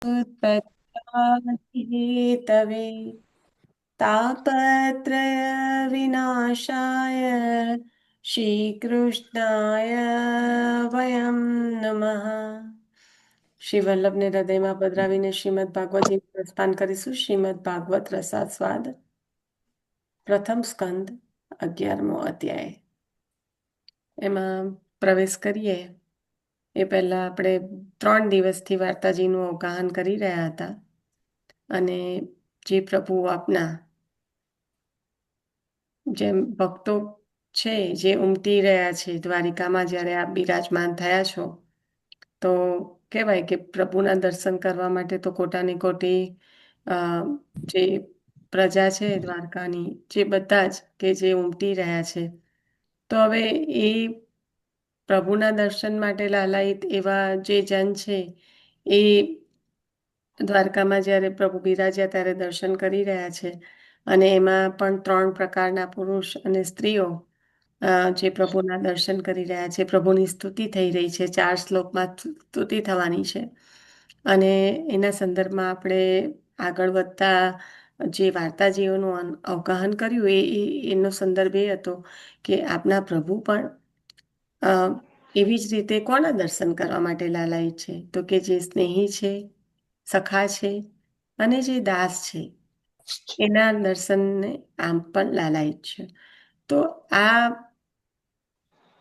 तत्ताहेतवे तापत्रयविनाशाय શ્રીકૃષ્ણાય વયમ નમઃ. શ્રી વલ્લભને હૃદયમાં પધરાવીને શ્રીમદ ભાગવતજી પ્રસ્થાન કરીશું. શ્રીમદ ભાગવત રસાસ્વાદ પ્રથમ સ્કંદ 11મો અધ્યાય. એમાં પ્રવેશ કરીએ એ પહેલા આપણે 3 દિવસથી વાર્તાજીનું અવગાહન કરી રહ્યા હતા અને જે પ્રભુ આપના જેમ ભક્તો છે જે ઉમટી રહ્યા છે દ્વારિકામાં, જ્યારે આપ બિરાજમાન થયા છો તો કહેવાય કે પ્રભુના દર્શન કરવા માટે તો કોટાની કોટી જે પ્રજા છે દ્વારકાની, જે બધા જ કે જે ઉમટી રહ્યા છે, તો હવે એ પ્રભુના દર્શન માટે લાલાયિત એવા જે જન છે એ દ્વારકામાં જ્યારે પ્રભુ બિરાજ્યા ત્યારે દર્શન કરી રહ્યા છે. અને એમાં પણ 3 પ્રકારના પુરુષ અને સ્ત્રીઓ જે પ્રભુના દર્શન કરી રહ્યા છે. પ્રભુની સ્તુતિ થઈ રહી છે, 4 શ્લોકમાં સ્તુતિ થવાની છે. અને એના સંદર્ભમાં આપણે આગળ વધતા જે વાર્તાજીઓનું અવગાહન કર્યું એનો સંદર્ભ એ હતો કે આપના પ્રભુ પણ એવી જ રીતે કોના દર્શન કરવા માટે લાલાયિત છે, તો કે જે સ્નેહી છે, સખા છે અને જે દાસ છે એના દર્શનને આમ પણ લાલાયિત છે. તો આ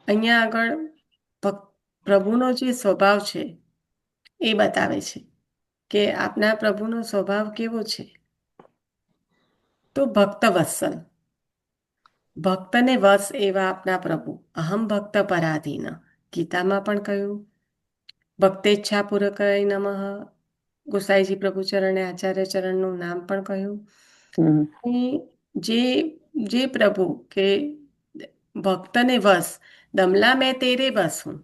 અહીંયા આગળ પ્રભુનો જે સ્વભાવ છે એ બતાવે છે કે આપના પ્રભુનો સ્વભાવ કેવો છે. તો ભક્ત વત્સલ, ભક્તને વશ એવા આપના પ્રભુ. અહમ ભક્ત પરાધીન, ગીતામાં પણ કહ્યું. ભક્તેચ્છા પૂરકાય નમઃ, ગોસાઈજી પ્રભુ ચરણે આચાર્ય ચરણનું નામ પણ કહ્યું. જે જે પ્રભુ કે ભક્તને વશ, દમલા મેં તેરે બસ હું.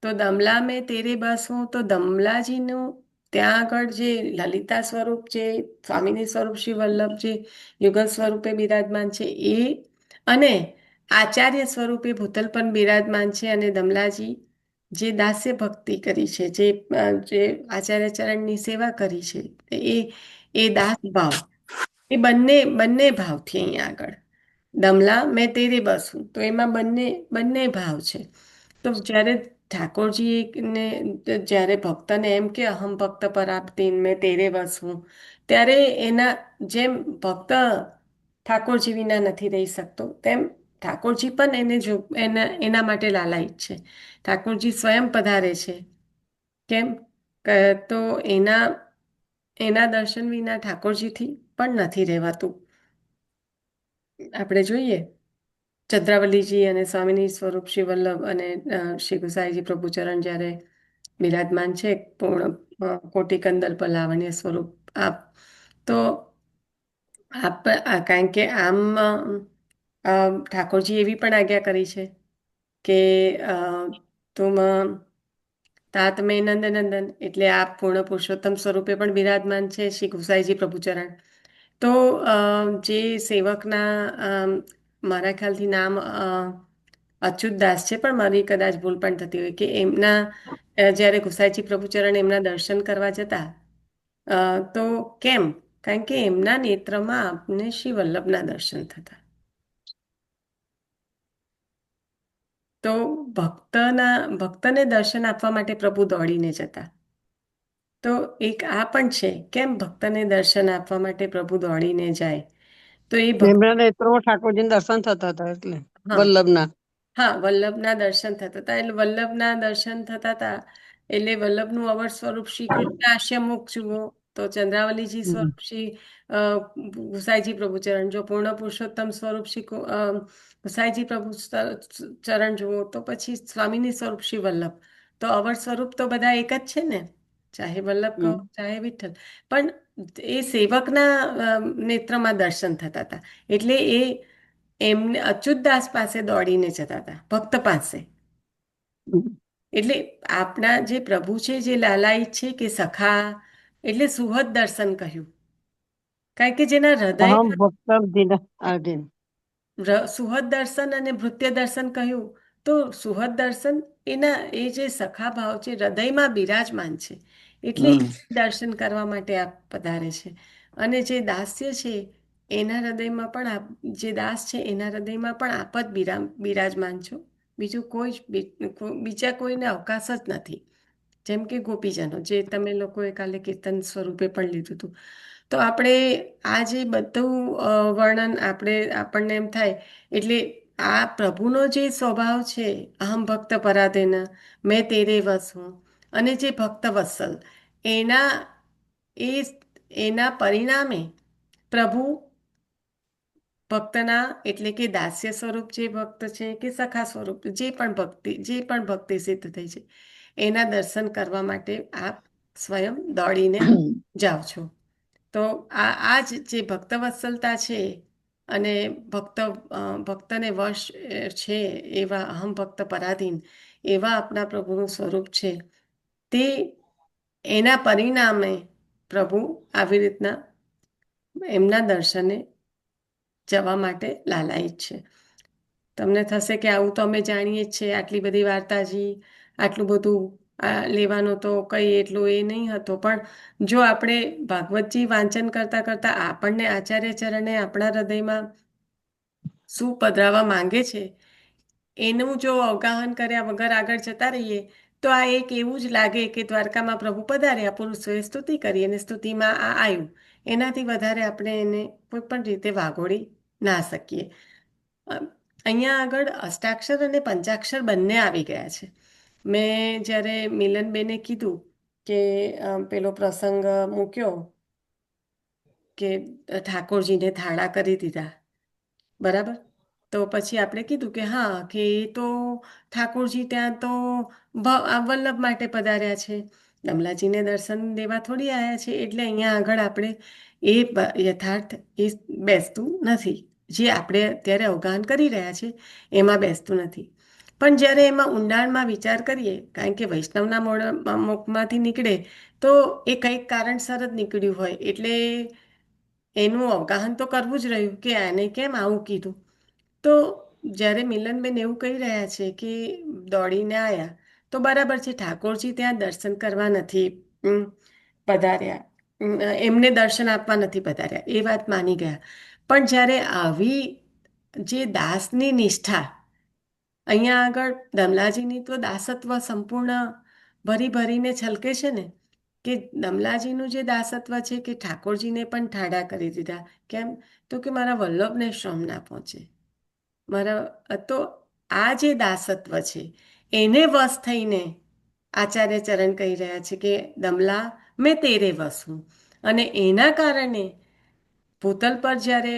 તો દમલા મેં તેરે બસ હું, તો દમલાજીનું ત્યાં આગળ જે લલિતા સ્વરૂપ, જે સ્વામિની સ્વરૂપ શ્રી વલ્લભ જે યુગલ સ્વરૂપે બિરાજમાન છે એ, અને આચાર્ય સ્વરૂપે ભૂતલ પણ બિરાજમાન છે. અને દમલાજી જે દાસ્ય ભક્તિ કરી છે, જે આચાર્ય ચરણની સેવા કરી છે, એ દાસ ભાવ, એ બંને ભાવથી અહીંયા આગળ દમલા મેં તેરે બસું, તો એમાં બંને ભાવ છે. તો જ્યારે ઠાકોરજીને, જ્યારે ભક્તને એમ કે અહમ ભક્ત પરાધીન મેં તેરે બસું, ત્યારે એના જેમ ભક્ત ઠાકોરજી વિના નથી રહી શકતો, તેમ ઠાકોરજી પણ એના માટે લાલાયિત છે. ઠાકોરજી સ્વયં પધારે છે. કેમ? તો એના દર્શન વિના ઠાકોરજીથી પણ નથી રહેવાતું. આપણે જોઈએ ચંદ્રાવલીજી અને સ્વામિની સ્વરૂપ શ્રી વલ્લભ અને શ્રી ગુસાઈજી પ્રભુચરણ જ્યારે બિરાજમાન છે પૂર્ણ કોટી કંદર્પ લાવણ્ય સ્વરૂપ આપ, તો આપ કારણ કે આમ ઠાકોરજી એવી પણ આજ્ઞા કરી છે કે તુમ તાત મેં નંદનંદન, એટલે આપ પૂર્ણ પુરુષોત્તમ સ્વરૂપે પણ બિરાજમાન છે શ્રી ગુસાઈજી પ્રભુચરણ. તો જે સેવકના મારા ખ્યાલથી નામ અચ્યુતદાસ છે, પણ મારી કદાચ ભૂલ પણ થતી હોય, કે એમના જ્યારે ગુસાઈજી પ્રભુચરણ એમના દર્શન કરવા જતા, તો કેમ? કારણ કે એમના નેત્રમાં આપને શ્રી વલ્લભના દર્શન થતા. તો ભક્તને દર્શન આપવા માટે પ્રભુ દોડીને જતા. તો એક આ પણ છે, કેમ ભક્તને દર્શન આપવા માટે પ્રભુ દોડીને જાય. તો એ એમના નેત્રોમાં ઠાકોરજીના દર્શન થતા હતા, એટલે વલ્લભના. હા, વલ્લભના દર્શન થતા હતા. એટલે વલ્લભના દર્શન થતા હતા એટલે વલ્લભનું અવર સ્વરૂપ શ્રી કૃષ્ણ આશ્યમુખ જુઓ, તો ચંદ્રાવલીજી સ્વરૂપ શ્રી ગુસાઈજી પ્રભુચરણ, જો પૂર્ણ પુરુષોત્તમ સ્વરૂપ શ્રી ગુસાઈજી પ્રભુ ચરણ જુઓ, તો પછી સ્વામીની સ્વરૂપ શ્રી વલ્લભ. તો અવર સ્વરૂપ તો બધા એક જ છે ને, ચાહે વલ્લભ કહો ચાહે વિઠ્ઠલ. પણ એ સેવકના નેત્રમાં દર્શન થતા હતા, એટલે એમને અચ્યુતદાસ પાસે દોડીને જતા હતા, ભક્ત પાસે. એટલે આપણા જે પ્રભુ છે, જે લાલાયિત છે કે સખા, એટલે સુહદ દર્શન કહ્યું. કારણ કે જેના હૃદય સુહદ દર્શન અને ભૃત્ય દર્શન કહ્યું. તો સુહદ દર્શન એ જે સખા ભાવ છે, હૃદયમાં બિરાજમાન છે. એટલે હમ દર્શન કરવા માટે આપ પધારે છે. અને જે દાસ્ય છે એના હૃદયમાં પણ આપ, જે દાસ છે એના હૃદયમાં પણ આપ જ બિરાજમાન છો. બીજું કોઈ જ બીજા કોઈને અવકાશ જ નથી. જેમ કે ગોપીજનો જે તમે લોકોએ કાલે કીર્તન સ્વરૂપે પણ લીધું હતું. તો આપણે આ જે બધું વર્ણન આપણને એમ થાય એટલે આ પ્રભુનો જે સ્વભાવ છે, અહમ ભક્ત પરાધીન, મેં તેરે વશ હું, અને જે ભક્ત વત્સલ, એના એ એના પરિણામે પ્રભુ ભક્તના એટલે કે દાસ્ય સ્વરૂપ જે ભક્ત છે કે સખા સ્વરૂપ જે પણ ભક્તિ સિદ્ધ થઈ છે એના દર્શન કરવા માટે આપ સ્વયં દોડીને જાઓ છો. તો આ જ જે ભક્તવત્સલતા છે અને ભક્તને વશ છે એવા અહમ ભક્ત પરાધીન એવા આપણા પ્રભુનું સ્વરૂપ છે. તે એના પરિણામે પ્રભુ આવી રીતના એમના દર્શને જવા માટે લાલાયિત છે. તમને થશે કે આવું તો અમે જાણીએ જ છીએ, આટલી બધી વાર્તાજી, આટલું બધું લેવાનો તો કઈ એટલું એ નહીં હતો. પણ જો આપણે ભાગવતજી વાંચન કરતા કરતા આપણને આચાર્ય ચરણે આપણા હૃદયમાં શું પધરાવા માંગે છે એનું જો અવગાહન કર્યા વગર આગળ જતા રહીએ તો આ એક એવું જ લાગે કે દ્વારકામાં પ્રભુ પધાર્યા, પુરુષોએ સ્તુતિ કરી અને સ્તુતિમાં આ આવ્યું. એનાથી વધારે આપણે એને કોઈ પણ રીતે વાગોળી ના શકીએ. અહીંયા આગળ અષ્ટાક્ષર અને પંચાક્ષર બંને આવી ગયા છે. મેં જ્યારે મિલનબેને કીધું કે પેલો પ્રસંગ મૂક્યો કે ઠાકોરજીને થાળા કરી દીધા, બરાબર. તો પછી આપણે કીધું કે હા, કે એ તો ઠાકોરજી ત્યાં તો આ વલ્લભ માટે પધાર્યા છે, કમલાજીને દર્શન દેવા થોડી આવ્યા છે. એટલે અહીંયા આગળ આપણે એ યથાર્થ એ બેસતું નથી. જે આપણે અત્યારે અવગાહન કરી રહ્યા છે એમાં બેસતું નથી. પણ જ્યારે એમાં ઊંડાણમાં વિચાર કરીએ, કારણ કે વૈષ્ણવના મુખમાંથી નીકળે તો એ કંઈક કારણસર જ નીકળ્યું હોય એટલે એનું અવગાહન તો કરવું જ રહ્યું કે આને કેમ આવું કીધું. તો જ્યારે મિલનબેન એવું કહી રહ્યા છે કે દોડીને આવ્યા, તો બરાબર છે, ઠાકોરજી ત્યાં દર્શન કરવા નથી પધાર્યા, એમને દર્શન આપવા નથી પધાર્યા, એ વાત માની ગયા. પણ જ્યારે આવી જે દાસની નિષ્ઠા, અહીંયા આગળ દમલાજીની તો દાસત્વ સંપૂર્ણ ભરી ભરીને છલકે છે ને, કે દમલાજીનું જે દાસત્વ છે કે ઠાકોરજીને પણ ઠાડા કરી દીધા. કેમ? તો કે મારા વલ્લભને શ્રમ ના પહોંચે. તો આ જે દાસત્વ છે એને વશ થઈને આચાર્ય ચરણ કહી રહ્યા છે કે દમલા મેં તેરે વશ હું. અને એના કારણે ભૂતલ પર જ્યારે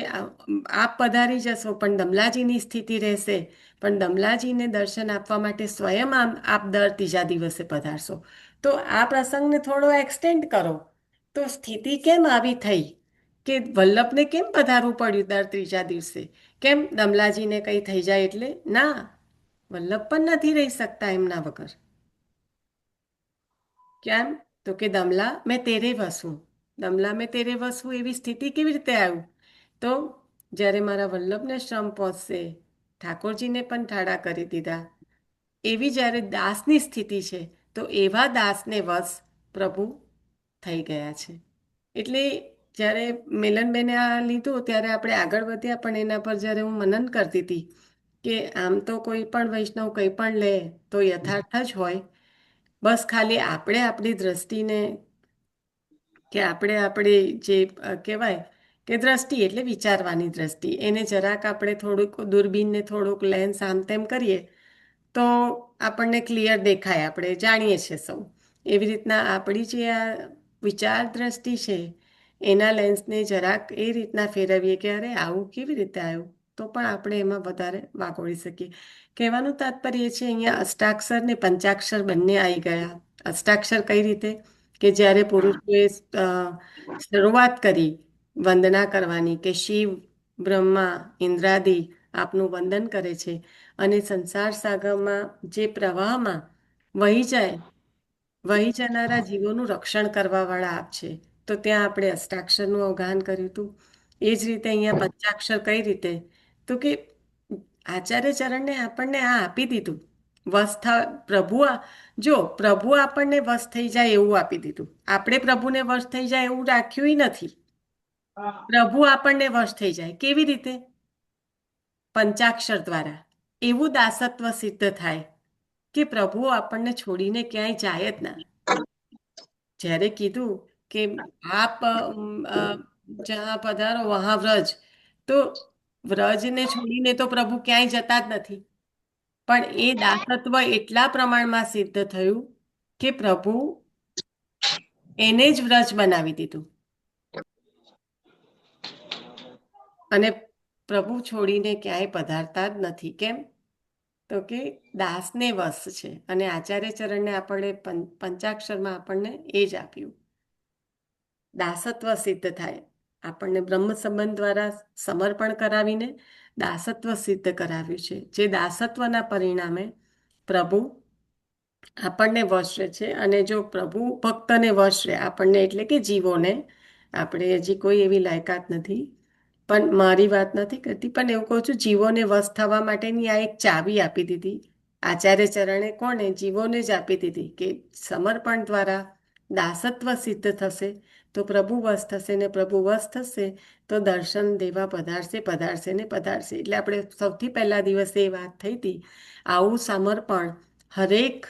આપ પધારી જશો પણ દમલાજીની સ્થિતિ રહેશે, પણ દમલાજીને દર્શન આપવા માટે સ્વયં આપ દર ત્રીજા દિવસે પધારશો. તો આ પ્રસંગને થોડો એક્સટેન્ડ કરો તો સ્થિતિ કેમ આવી થઈ કે વલ્લભને કેમ પધારવું પડ્યું દર ત્રીજા દિવસે? કેમ દમલાજીને કંઈ થઈ જાય એટલે? ના, વલ્લભ પણ નથી રહી શકતા એમના વગર. કેમ? તો કે દમલા મેં તેરે વસું, દમલા મેં તેરે વસું એવી સ્થિતિ કેવી રીતે આવ્યું? તો જ્યારે મારા વલ્લભને શ્રમ પહોંચશે, ઠાકોરજીને પણ ઠાડા કરી દીધા, એવી જ્યારે દાસની સ્થિતિ છે તો એવા દાસને વશ પ્રભુ થઈ ગયા છે. એટલે જ્યારે મિલનબેને આ લીધું ત્યારે આપણે આગળ વધ્યા, પણ એના પર જ્યારે હું મનન કરતી હતી કે આમ તો કોઈ પણ વૈષ્ણવ કંઈ પણ લે તો યથાર્થ જ હોય, બસ ખાલી આપણે આપણી દ્રષ્ટિને, કે આપણે જે કહેવાય કે દ્રષ્ટિ એટલે વિચારવાની દ્રષ્ટિ, એને જરાક આપણે થોડુંક દૂરબીનને થોડુંક લેન્સ આમ તેમ કરીએ તો આપણને ક્લિયર દેખાય, આપણે જાણીએ છીએ સૌ. એવી રીતના આપણી જે આ વિચાર દ્રષ્ટિ છે એના લેન્સને જરાક એ રીતના ફેરવીએ કે અરે આવું કેવી રીતે આવ્યું, તો પણ આપણે એમાં વધારે વાગોળી શકીએ. કહેવાનું તાત્પર્ય છે અહીંયા અષ્ટાક્ષર ને પંચાક્ષર બંને આવી ગયા. અષ્ટાક્ષર કઈ રીતે? કે જ્યારે પુરુષોએ શરૂઆત કરી વંદના કરવાની કે શિવ, બ્રહ્મા, ઇન્દ્રાદિ આપનું વંદન કરે છે અને સંસાર સાગરમાં જે પ્રવાહમાં વહી જાય, વહી જનારા જીવોનું રક્ષણ કરવાવાળા આપ છે. તો ત્યાં આપણે અષ્ટાક્ષરનું અવગાહન કર્યું હતું. એ જ રીતે અહીંયા પંચાક્ષર કઈ રીતે? તો કે આચાર્ય ચરણને આપણને આ આપી દીધું પ્રભુ જો પ્રભુ આપણને વશ થઈ જાય એવું આપી દીધું, આપણે પ્રભુને વશ થઈ જાય એવું રાખ્યું નથી. પ્રભુ આપણને વશ થઈ જાય કેવી રીતે? પંચાક્ષર દ્વારા. એવું દાસત્વ સિદ્ધ થાય કે પ્રભુ આપણને છોડીને ક્યાંય જાય જ ના. જ્યારે કીધું કે આપ જ્યાં પધારો વહાં વ્રજ, તો વ્રજને છોડીને તો પ્રભુ ક્યાંય જતા જ નથી. પણ એ દાસત્વ એટલા પ્રમાણમાં સિદ્ધ થયું કે પ્રભુ એને જ વ્રજ બનાવી દીધું, અને પ્રભુ છોડીને ક્યાંય પધારતા જ નથી. કેમ? તો કે દાસને વશ છે. અને આચાર્ય ચરણને આપણે પંચાક્ષરમાં આપણને એ જ આપ્યું, દાસત્વ સિદ્ધ થાય. આપણને બ્રહ્મ સંબંધ દ્વારા સમર્પણ કરાવીને દાસત્વ સિદ્ધ કરાવ્યું છે, જે દાસત્વના પરિણામે પ્રભુ આપણને વશ છે. અને જો પ્રભુ ભક્તને વશ રહે આપણને, એટલે કે જીવોને, આપણે હજી કોઈ એવી લાયકાત નથી, પણ મારી વાત નથી કરતી, પણ એવું કહું છું, જીવોને વશ થવા માટેની આ એક ચાવી આપી દીધી આચાર્ય ચરણે. કોને? જીવોને જ આપી દીધી કે સમર્પણ દ્વારા દાસત્વ સિદ્ધ થશે તો પ્રભુ વશ થશે, ને પ્રભુ વશ થશે તો દર્શન દેવા પધારશે, પધારશે ને પધારશે. એટલે આપણે સૌથી પહેલા દિવસે એ વાત થઈ હતી, આવું સમર્પણ હરેક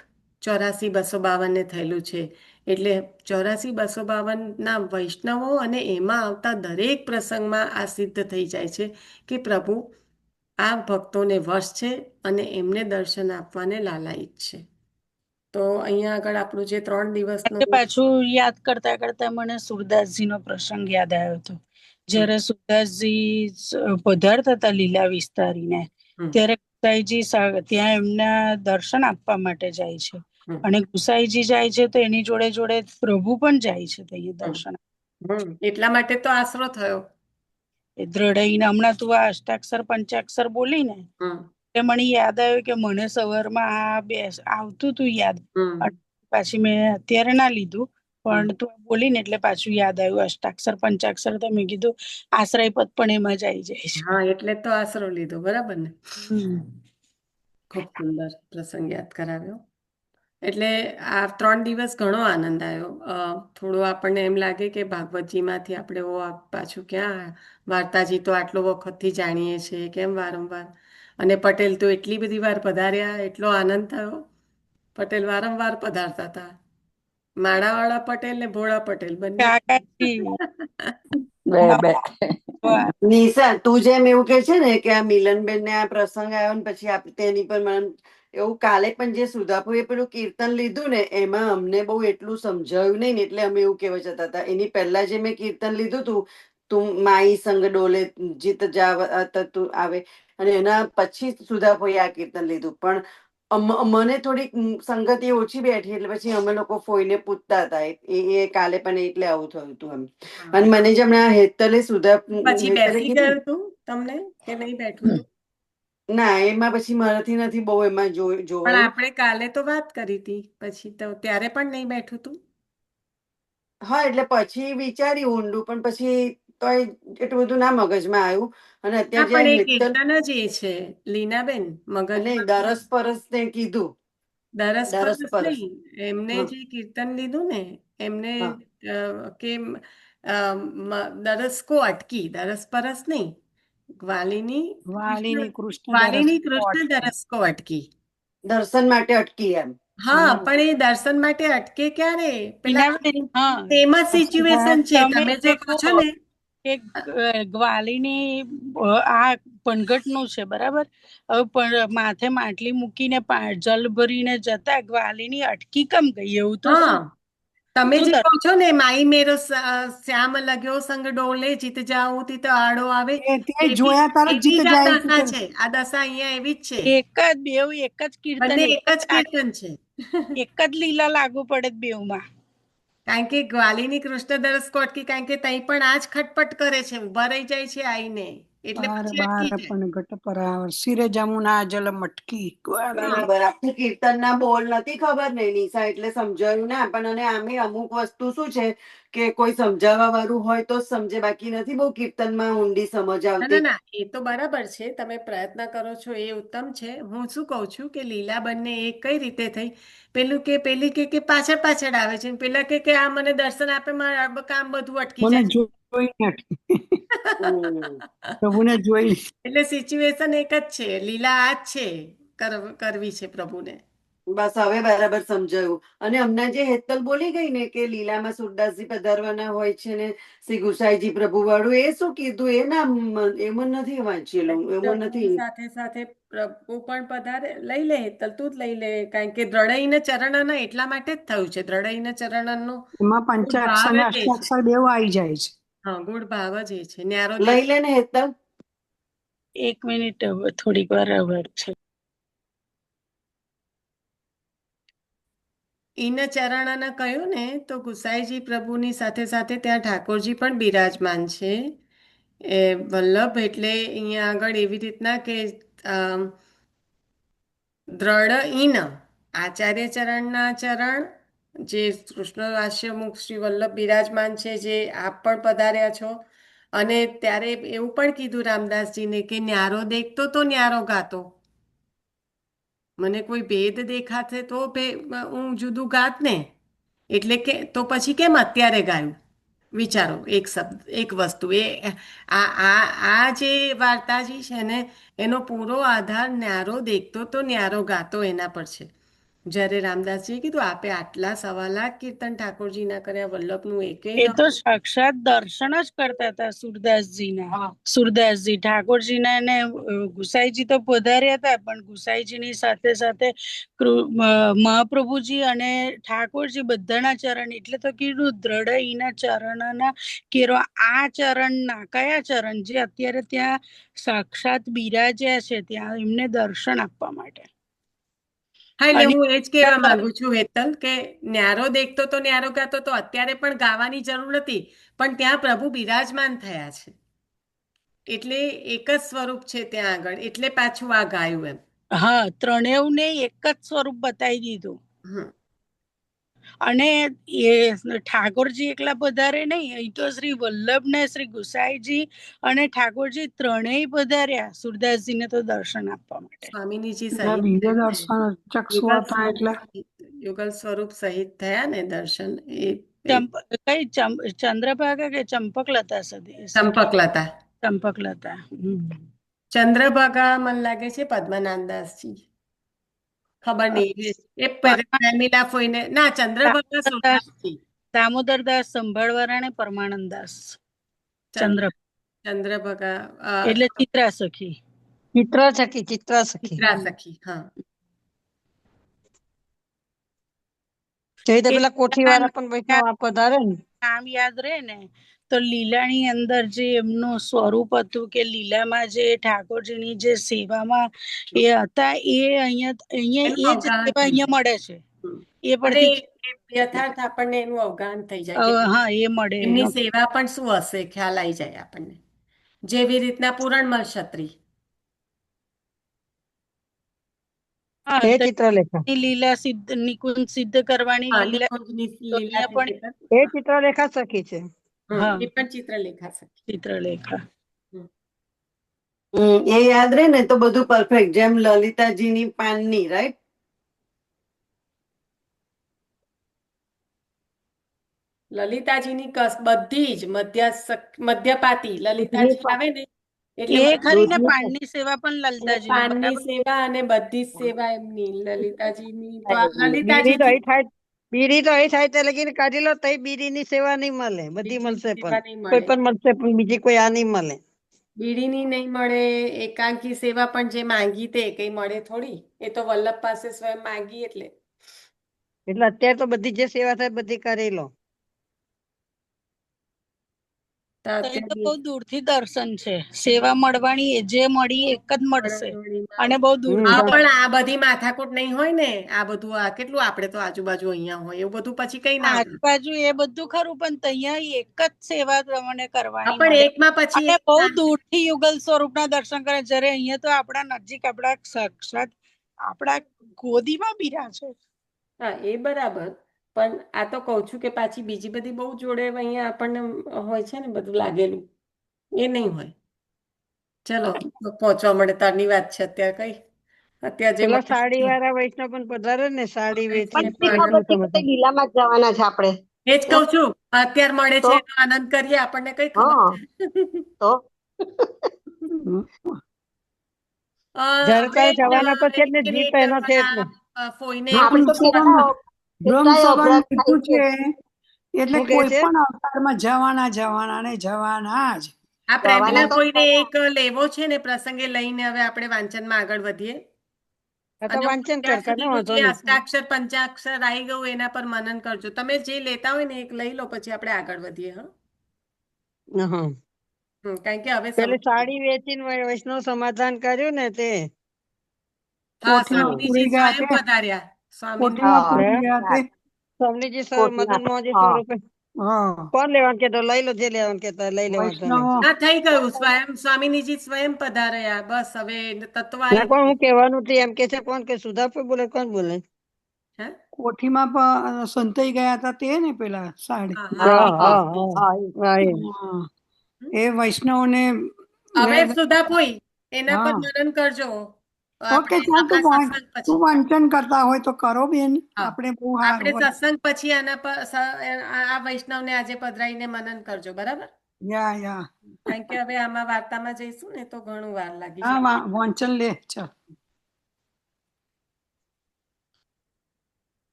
84-252 થયેલું છે. એટલે 84-252 વૈષ્ણવો અને એમાં આવતા દરેક પ્રસંગમાં આ સિદ્ધ થઈ જાય છે કે પ્રભુ આ ભક્તોને વશ છે અને એમને દર્શન આપવાને લાલાયિત છે. તો અહીંયા આગળ આપણું જે 3 દિવસનું. એટલે પાછું યાદ કરતા કરતા મને સુરદાસજી નો પ્રસંગ યાદ આવ્યો હતો. હમ, જયારે સુરદાસજી પધારતા હતા લીલા વિસ્તારીને, હમ, ત્યારે ગુસાઈજી ત્યાં એમના દર્શન આપવા માટે જાય છે. હમ, અને ગુસાઈજી જાય છે તો એની જોડે જોડે પ્રભુ પણ જાય છે ત્યાં હમ, દર્શન. એટલા માટે તો આશરો થયો. એ દ્રઢઈને હમણાં તું આ અષ્ટાક્ષર પંચાક્ષર બોલી ને, હમ, એટલે મને યાદ આવ્યું કે મને સવારમાં આ આવતું તું યાદ. હમ, પાછી મેં અત્યારે ના લીધું, હમ. પણ તું બોલી ને એટલે પાછું યાદ આવ્યું અષ્ટાક્ષર પંચાક્ષર. તો મેં કીધું આશ્રય પદ પણ એમાં જ આવી જાય છે. હા, એટલે તો આશરો લીધો, બરાબર ને? હમ. ખૂબ સુંદર પ્રસંગ યાદ કરાવ્યો. એટલે આ 3 દિવસ ઘણો આનંદ આવ્યો. થોડો આપણને એમ લાગે કે ભાગવતજીમાંથી આપણે પાછું ક્યાં વાર્તાજી તો આટલો વખતથી જાણીએ છીએ, કેમ વારંવાર. અને પટેલ તો એટલી બધી વાર પધાર્યા, એટલો આનંદ થયો. પટેલ વારંવાર પધારતા હતા, માળાવાળા પટેલ ને ભોળા પટેલ બંને. કાકાજી બે બે વાહ. નિશા, તું જેમ એવું કે છે ને કે આ મિલનબેન ને આ પ્રસંગ આવ્યો ને પછી તેની પર મને એવું, કાલે પણ જે સુધાપુએ પેલું કીર્તન લીધું ને એમાં અમને બહુ એટલું સમજાયું નહીં ને, એટલે અમે એવું કહેવા જતા હતા. એની પહેલા જે મેં કીર્તન લીધું તું, તું માઈ સંગ ડોલે જીત જાવ તું આવે, અને એના પછી સુધાપુએ આ કીર્તન લીધું. પણ મને થોડીક સંગતિ ઓછી બેઠી, એટલે પછી અમે લોકો ફોઈને પૂછતા હતા. એ કાલે પણ એટલે આવું થયું હતું એમ. હા. અને મને જે હમણાં હેતલે સુધા પછી હેતલે બેસી કીધું ગયું તું તમને, કે નહીં બેઠું તું? ના, એમાં પછી મારાથી નથી બહુ એમાં પણ જોવાયું. આપણે કાલે તો વાત કરી હતી, પછી તો ત્યારે પણ નહીં બેઠું તું. હા, એટલે પછી વિચાર્યું ઊંડું, પણ પછી તોય એટલું બધું ના મગજમાં આવ્યું. અને ના, અત્યારે જે પણ એ હેતલ કીર્તન જ એ છે લીનાબેન, અને મગજમાં તો દરસ પરસ ને કીધું. દરસ દરસ પરસ પરસ. નહીં. એમને હા જે કીર્તન લીધું ને, એમને હા કે દરસ કો અટકી, દરસ પરસ નહીં, ગ્વાલિની કૃષ્ણ, વાલીની કૃષ્ણ દરસ ગ્વાલિની કૃષ્ણ અટકી. દરસ કો અટકી. દર્શન માટે અટકી એમ. હા, પણ એ દર્શન માટે અટકે ક્યારે? પેલા હિનાબેન, હા, સેમ જ સિચ્યુએશન છે, તમે તમે જે જે કહો કહો છો ને. કે ગ્વાલીની આ પનઘટ નું છે બરાબર. હવે પણ માથે માટલી મૂકીને જલ ભરીને જતા ગ્વાલીની અટકી કેમ ગઈ? એવું તો હા, શું? તમે તો જે કહો છો ને, માઈ મેરો શ્યામ લગ્યો સંગ ડોલે, જીત જાઉં તીત આડો આવે, તે એવી જોયા તાર એવી જીત જ આ જાય છે દશા તે. છે. આ દશા અહીંયા એવી જ છે. એક જ બેવ એક જ કીર્તન બંને એક જ કીર્તન છે. એક જ લીલા લાગુ પડે બેવમાં. કારણ કે ગ્વાલીની કૃષ્ણ દરસ કોટકી, કારણ કે તઈ પણ આ જ ખટપટ કરે છે, ઉભા રહી જાય છે આઈને. એટલે બાર પછી બાર અટકી જાય. પણ ઘટ પરાવર શિરે જમુના જલ મટકી હા બરાબર. આખું કીર્તન ના બોલ નથી ખબર ને નિશા, એટલે સમજાયું ના પણ. અને આમે અમુક વસ્તુ શું છે કે કોઈ સમજાવવા વાળું હોય તો જ સમજે, બાકી નથી બહુ કીર્તનમાં ઊંડી સમજ ના ના આવતી. ના, એ તો બરાબર છે, તમે પ્રયત્ન કરો છો એ ઉત્તમ છે. હું શું કહું છું કે લીલા બંને એ કઈ રીતે થઈ? પેલું કે પેલી કે પાછળ પાછળ આવે છે, ને પેલા કે આ મને દર્શન આપે, મારા કામ બધું અટકી મને જાય જોઈને હમ છે. પ્રભુને જોઈ. એટલે સિચ્યુએશન એક જ છે, લીલા આ જ છે, કરવી છે પ્રભુને. બસ હવે બરાબર સમજાયું. અને હમણાં જે હેતલ બોલી ગઈ ને કે લીલામાં સુરદાસજી પધારવાના હોય છે ને શ્રી ગુસાઈજી પ્રભુ વાળું, એ શું કીધું? એ ના એમાં નથી વાંચેલું, એમાં પ્રભુની નથી. સાથે સાથે પ્રભુ પણ પધારે. લઈ લે હેતલ, તું જ લઈ લે, કારણ કે દ્રઢઈને ચરણના એટલા માટે જ થયું છે. દ્રઢઈને ચરણનો એમાં ગુણ પંચાક્ષર ભાવ ને જ એ છે. અષ્ટાક્ષર બેવ આવી જાય છે. હા, ગુણ ભાવ જ એ છે. ન્યારો લઈ દેખ. લે ને હેતલ. 1 મિનિટ, હવે થોડીક વાર હવે છે. ઈન ચરણના કહ્યું ને, તો ગુસાઈજી પ્રભુની સાથે સાથે ત્યાં ઠાકોરજી પણ બિરાજમાન છે. એ વલ્લભ એટલે અહીંયા આગળ એવી રીતના કે દ્રઢ ઈન આચાર્ય ચરણના ચરણ, જે કૃષ્ણ હાસ્યમુખ શ્રી વલ્લભ બિરાજમાન છે, જે આપ પણ પધાર્યા છો. અને ત્યારે એવું પણ કીધું રામદાસજીને કે ન્યારો દેખતો તો ન્યારો ગાતો. મને કોઈ ભેદ દેખાશે તો હું જુદું ગાત ને. એટલે કે તો પછી કેમ અત્યારે ગાયું? વિચારો, એક શબ્દ, એક વસ્તુ. આ જે વાર્તાજી છે ને, એનો પૂરો આધાર ન્યારો દેખતો તો ન્યારો ગાતો એના પર છે. જ્યારે રામદાસજીએ કીધું આપે આટલા 1.25 લાખ કીર્તન ઠાકોરજીના કર્યા, વલ્લભનું એ એકેય તો સાક્ષાત દર્શન જ કરતા હતા સુરદાસજીના. સુરદાસજી ઠાકોરજીના ને ગુસાઈજી તો પધાર્યા હતા, પણ ગુસાઈજીની સાથે સાથે મહાપ્રભુજી અને ઠાકોરજી બધાના ચરણ, એટલે તો કીધું દ્રઢ ઈના ચરણના કેરો. આ ચરણના કયા ચરણ? જે અત્યારે ત્યાં સાક્ષાત બિરાજ્યા છે, ત્યાં એમને દર્શન આપવા માટે. હા, એટલે અને હું એ જ કહેવા માંગુ છું હેતલ, કે ન્યારો દેખતો તો ન્યારો ગાતો, તો અત્યારે પણ ગાવાની જરૂર નથી, પણ ત્યાં પ્રભુ બિરાજમાન થયા છે. એટલે એક જ સ્વરૂપ છે ત્યાં આગળ, એટલે પાછું આ ગાયું એમ. હા, ત્રણેવને એક જ સ્વરૂપ બતાવી દીધું. હમ. અને એ ઠાકોરજી એકલા પધારે નહીં, અહીં તો શ્રી વલ્લભ ને શ્રી ગુસાઈજી અને ઠાકોરજી ત્રણેય પધાર્યા સુરદાસજીને તો દર્શન આપવા માટે. સ્વામિનીજી એટલે સહિત દિવ્ય થયા ને, દર્શન ચક્ષુ યુગલ હતા સ્વરૂપ એટલે સહિત, યુગલ સ્વરૂપ સહિત થયા ને દર્શન. ચંદ્રભાગા કે ચંપકલતા સખી? ચંપકલતા. ચંપકલતા. ચંદ્રભાગા મને લાગે છે પદ્મનાભદાસજી, ખબર નહીં. એ પ્રેમીલા ફોઈને ના, ચંદ્રભાગા દામોદરદાસ સોમનાથજી. દામોદરદાસ સંભાળવાળા ને પરમાનંદદાસ. ચંદ્ર ચંદ્રભાગા એટલે ચિત્રા સખી. ચિત્રા સખી. ચિત્રા સખી, હા. તે રીતે એ પેલા કોઠી વાળા પણ વૈષ્ણવ પધારે ને. નામ યાદ રહે ને, તો લીલાની અંદર જે એમનું સ્વરૂપ હતું, કે લીલામાં જે ઠાકોરજીની જે સેવામાં એ હતા, એ અહીંયા એનું એ જ અવગાહન સેવા થઈ અહીંયા જાય. મળે છે. હમ. એ અને પરથી યથાર્થ આપણને એનું અવગાહન થઈ જાય કે હા, એ મળે. એમની સેવા પણ શું હશે, ખ્યાલ આવી જાય આપણને. જેવી રીતના પૂરણમલ ક્ષત્રિ. હા, એ તો ચિત્રલેખા. એની લીલા સિદ્ધ નિકુંજ સિદ્ધ કરવાની હા, લીલા, નિકુંજની તો લીલા અહીંયા સિદ્ધ પણ કર. એ ચિત્રલેખા સખી છે. હા, એ પણ ચિત્રલેખા સખી. ચિત્રલેખા. હમ. એ યાદ રહે ને તો બધું પરફેક્ટ. જેમ લલિતાજીની પાનની, રાઈટ? લલિતાજીની બધી જ મધ્યપાતી લલિતાજી આવે ને, એટલે એ ખરી ને, દૂધની પાનની સેવા પણ અને લલતાજીની, પાનની બરાબર. સેવા અને બધી જ સેવા એમની લલિતાજીની. તો આ બીડી તો લલિતાજીની અહીં થાય, બીડી તો અહીં થાય તે લગીને કાઢી લો, તઈ બીડી ની સેવા નહીં મળે. બધી બીજીની મળશે, પણ સેવા નહીં કોઈ મળે. પણ મળશે, પણ બીજી કોઈ આ નહીં મળે. બીડીની નહીં મળે. એકાંકી સેવા પણ જે માંગી તે કઈ મળે થોડી. એ તો વલ્લભ પાસે સ્વયં માંગી એટલે. એટલે અત્યારે તો બધી જે સેવા થાય બધી કરી લો. તો તો એ તો અત્યારે બહુ દૂરથી દર્શન છે. સેવા મળવાની જે મળી એક જ મળશે અને બહુ હમ દૂરથી હા પણ દર્શન. આ બધી માથાકૂટ નહીં હોય ને, આ બધું આ કેટલું આપણે તો આજુબાજુ અહીંયા હોય એવું બધું પછી કઈ ના હોય. આજુબાજુ એ બધું ખરું પણ ત્યાં એક જ સેવા તમને હા કરવાની પણ મળે એકમાં પછી અને એક બહુ દૂરથી યુગલ સ્વરૂપના દર્શન કરે. જ્યારે અહીંયા તો આપણા નજીક આપણા સાક્ષાત આપણા ગોદીમાં બિરાજે. હા એ બરાબર. પણ આ તો કહું છું કે પાછી બીજી બધી બહુ જોડે અહીંયા આપણને હોય છે ને બધું લાગેલું, એ નહીં હોય. ચલો તો પહોંચવા મળે તારની વાત છે અત્યારે કઈ, અત્યારે જે પેલા મળે સાડી છે. વાળા વૈષ્ણવ પણ પધારે ને, સાડી વેચે એ મને બી પણ ખબર આનંદ છે કે તે સમાધાન. લીલામાં જ જવાના છે આપણે. એ જ કહું છું, અત્યારે મળે તો છે તો આનંદ કરીએ, આપણને કઈ ખબર હા છે. તો હમ. જ્યારે હવે તારે જવાના તો છે જ ને, એક જીત મિનિટ એનો છે એટલે. ફોઈને હા આપણે તો બ્રહ્મ કેટલાય સંવત અભ્યાસ કીધું થાય છે. છે એટલે શું કે કોઈ છે? પણ અવતારમાં જવાના જવાના ને જવાના જ. આ જવાના પ્રેમીલા તો કોઈને ખરા. એક લેવો છે ને પ્રસંગે લઈને હવે આપણે વાંચનમાં આગળ વધીએ. આ તો અને હું વાંચન ત્યાં કરતા ને, સુધીનું વાંધો જે નહીં. અષ્ટાક્ષર પંચાક્ષર આવી ગયું એના પર મનન કરજો. તમે જે લેતા હોય ને એક લઈ લો, પછી આપણે આગળ વધીએ. હા હા, કારણ કે હવે પેલે સમય. સાડી વેચીને વૈષ્ણવ સમાધાન કર્યું ને તે. હા કોઠીમાં હમ. સ્વામીજી પૂરી ગયા સ્વયં તે પધાર્યા. સ્વામીજી કોઠીમાં હા પૂરી હે? ગયા તે. સ્વામીજી મદન કોઠીમાં મોહનજી હા સ્વરૂપે હા કોણ લેવાનું કેતો લઈ લો, જે લેવાનું કેતા લઈ લે, વાંધો નહીં. વૈષ્ણવ ના થઈ ગયું, સ્વામીજી સ્વયં પધાર્યા. બસ હવે તત્વ ના આવી કોણ ગયું. હું કહેવાનું તે એમ કે છે, કોણ કે સુધાપુર બોલે, કોણ બોલે? હે કોઠીમાં પણ સંતાઈ ગયા હતા તે ને પેલા સાડી. હા હા હા હા એ હા હા જ, એ જ. હા હા હા એ. હા. હમ. એ વૈષ્ણવને હવે મેં સુધા કોઈ એના પર હા મનન કરજો. ઓકે આપણે ચાલ તું આપણા સત્સંગ તું પછી. વાંચન કરતા હોય તો કરો બેન. હા આપણે બહુ આપણે સારું. સત્સંગ પછી આના પર આ વૈષ્ણવને આજે પધરાઈને મનન કરજો, બરાબર? યા યા કારણ કે હવે આમાં વાર્તામાં જઈશું ને તો ઘણું વાર લાગી હા જાય. વાંચન લે ચાલ.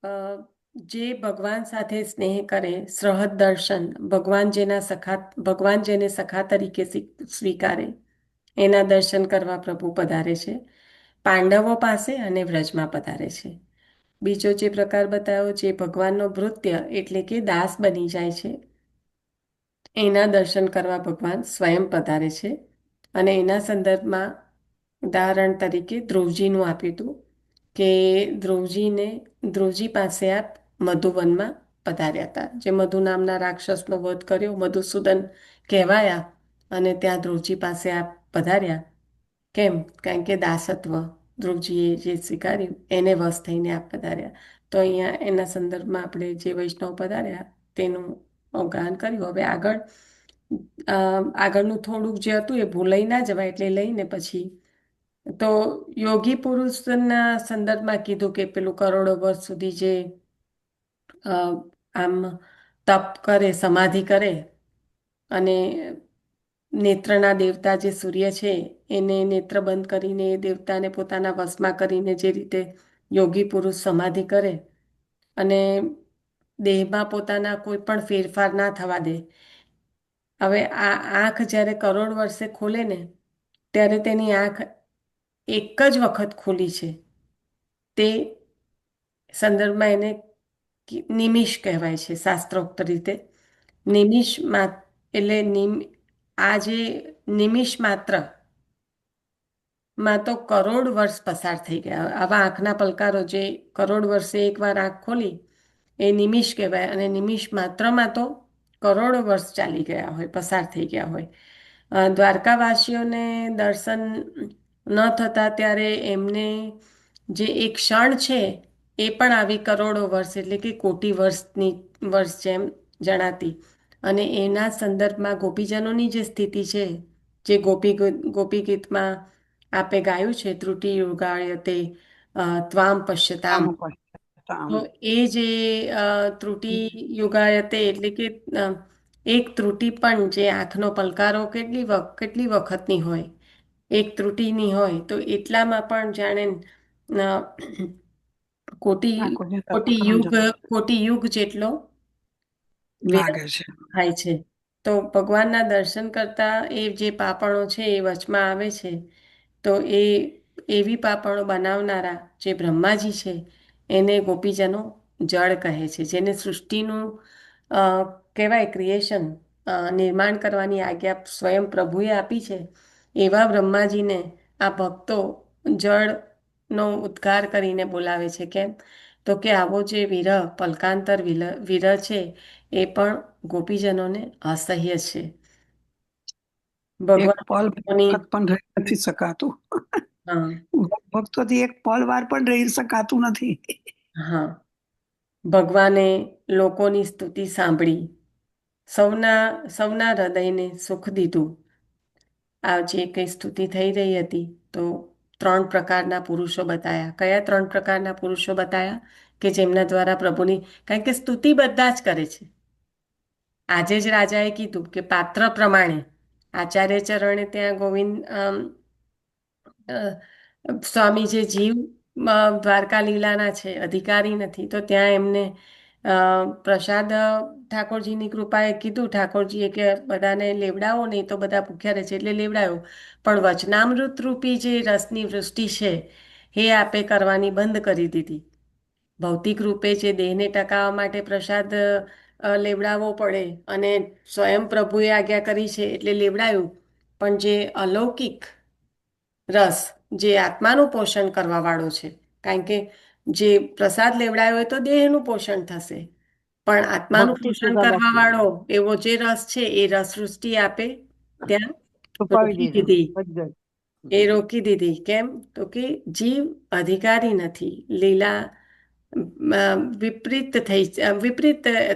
અ, જે ભગવાન સાથે સ્નેહ કરે, સહૃદ દર્શન, ભગવાન જેને સખા તરીકે સ્વીકારે, એના દર્શન કરવા પ્રભુ પધારે છે. પાંડવો પાસે અને વ્રજમાં પધારે છે. બીજો જે પ્રકાર બતાવ્યો, જે ભગવાનનો ભૃત્ય એટલે કે દાસ બની જાય છે, એના દર્શન કરવા ભગવાન સ્વયં પધારે છે. અને એના સંદર્ભમાં ઉદાહરણ તરીકે ધ્રુવજીનું આપ્યું હતું કે ધ્રુવજી પાસે આ મધુવનમાં પધાર્યા હતા. જે મધુ નામના રાક્ષસનો વધ કર્યો, મધુસૂદન કહેવાયા, અને ત્યાં ધ્રુવજી પાસે આ પધાર્યા. કેમ? કારણ કે દાસત્વ ધ્રુવજીએ જે સ્વીકાર્યું એને વશ થઈને આ પધાર્યા. તો અહીંયા એના સંદર્ભમાં આપણે જે વૈષ્ણવ પધાર્યા તેનું અવગાહન કર્યું. હવે આગળનું થોડુંક જે હતું એ ભૂલાઈ ના જવાય એટલે લઈને પછી તો યોગી પુરુષના સંદર્ભમાં કીધું કે પેલું કરોડો વર્ષ સુધી જે આમ તપ કરે, સમાધિ કરે, અને નેત્રના દેવતા જે સૂર્ય છે એને નેત્ર બંધ કરીને એ દેવતાને પોતાના વશમાં કરીને જે રીતે યોગી પુરુષ સમાધિ કરે અને દેહમાં પોતાના કોઈ પણ ફેરફાર ના થવા દે. હવે આ આંખ જ્યારે કરોડ વર્ષે ખોલે ને ત્યારે તેની આંખ એક જ વખત ખુલી છે. તે સંદર્ભમાં એને નિમિષ કહેવાય છે શાસ્ત્રોક્ત રીતે. નિમિષમાં એટલે આ જે નિમિષ માત્ર માં તો કરોડ વર્ષ પસાર થઈ ગયા. આવા આંખના પલકારો જે કરોડ વર્ષે એકવાર આંખ ખોલી એ નિમિષ કહેવાય, અને નિમિષ માત્રમાં તો કરોડો વર્ષ ચાલી ગયા હોય, પસાર થઈ ગયા હોય. દ્વારકાવાસીઓને દર્શન ન થતા ત્યારે એમને જે એક ક્ષણ છે એ પણ આવી કરોડો વર્ષ એટલે કે કોટી વર્ષ જેમ જણાતી. અને એના સંદર્ભમાં ગોપીજનોની જે સ્થિતિ છે, જે ગોપી ગીતમાં આપે ગાયું છે, ત્રુટિ યુગાયતે ત્વામ પશ્યતામ. આમ પશ્ચાતામ. તો એ જે ત્રુટિ યુગાયતે એટલે કે એક ત્રુટિ પણ જે આંખનો પલકારો કેટલી વખતની હોય, એક ત્રુટિની હોય તો એટલામાં પણ જાણે કોટી આંખોને કોટી તકમ યુગ કોટી યુગ જેટલો વિલંબ લાગે છે. થાય છે. તો ભગવાનના દર્શન કરતા એ જે પાપણો છે એ વચમાં આવે છે. તો એ એવી પાપણો બનાવનારા જે બ્રહ્માજી છે એને ગોપીજનો જળ કહે છે, જેને અ, કહેવાય ક્રિએશન, નિર્માણ કરવાની આજ્ઞા સ્વયં પ્રભુએ આપી છે, એવા બ્રહ્માજીને આ ભક્તો જળનો ઉદ્ગાર કરીને બોલાવે છે. કેમ? તો કે આવો જે વિરહ, પલકાંતર વિરહ છે, એ પણ ગોપીજનોને અસહ્ય છે. એક પલ ભગવાનની વખત પણ રહી નથી શકાતું. હા ભક્તોથી એક પલ વાર પણ રહી શકાતું નથી. હા, ભગવાને લોકોની સ્તુતિ સાંભળી, સૌના સૌના હૃદયને સુખ દીધું. આ જે કંઈ સ્તુતિ થઈ રહી હતી, તો 3 પ્રકારના પુરુષો બતાયા. કયા 3 પ્રકારના પુરુષો બતાયા? કે જેમના દ્વારા પ્રભુની, કારણ કે સ્તુતિ બધા જ કરે છે. આજે જ રાજાએ કીધું કે પાત્ર પ્રમાણે આચાર્ય ચરણે ત્યાં ગોવિંદ સ્વામી જે જીવ દ્વારકા લીલાના છે, અધિકારી નથી, તો ત્યાં એમને પ્રસાદ ઠાકોરજીની કૃપાએ કીધું ઠાકોરજીએ કે બધાને લેવડાવો, નહીં તો બધા ભૂખ્યા રહે છે, એટલે લેવડાવ્યો. પણ વચનામૃત રૂપી જે રસની વૃષ્ટિ છે, એ આપે કરવાની બંધ કરી દીધી. ભૌતિક રૂપે જે દેહને ટકાવવા માટે પ્રસાદ લેવડાવવો પડે, અને સ્વયં પ્રભુએ આજ્ઞા કરી છે એટલે લેવડાયું, પણ જે અલૌકિક રસ, જે આત્માનું પોષણ કરવા વાળો છે, કારણ કે જે પ્રસાદ લેવડાયો હોય તો દેહનું પોષણ થશે, પણ આત્માનું ભક્તિ પોષણ સુધા કરવા બાકી વાળો એવો જે રસ છે, એ રસ સૃષ્ટિ આપે ત્યાં છુપાવી રોકી દીધો દીધી. બધું. એ રોકી દીધી. કેમ? તો કે જીવ અધિકારી નથી. લીલા વિપરીત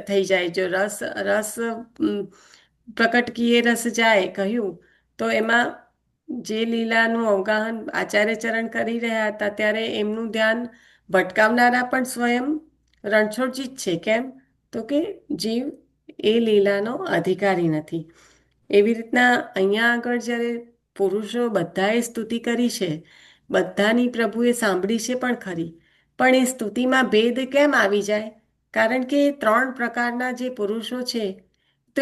થઈ જાય. જો રસ પ્રકટ કિયે રસ જાય કહ્યું, તો એમાં જે લીલાનું અવગાહન આચાર્ય ચરણ કરી રહ્યા હતા, ત્યારે એમનું ધ્યાન ભટકાવનારા પણ સ્વયં રણછોડજી જ છે. કેમ? તો કે જીવ એ લીલાનો અધિકારી નથી. એવી રીતના અહીંયા આગળ જ્યારે પુરુષો બધાએ સ્તુતિ કરી છે, બધાની પ્રભુએ સાંભળી છે પણ ખરી, પણ એ સ્તુતિમાં ભેદ કેમ આવી જાય? કારણ કે 3 પ્રકારના જે પુરુષો છે, તો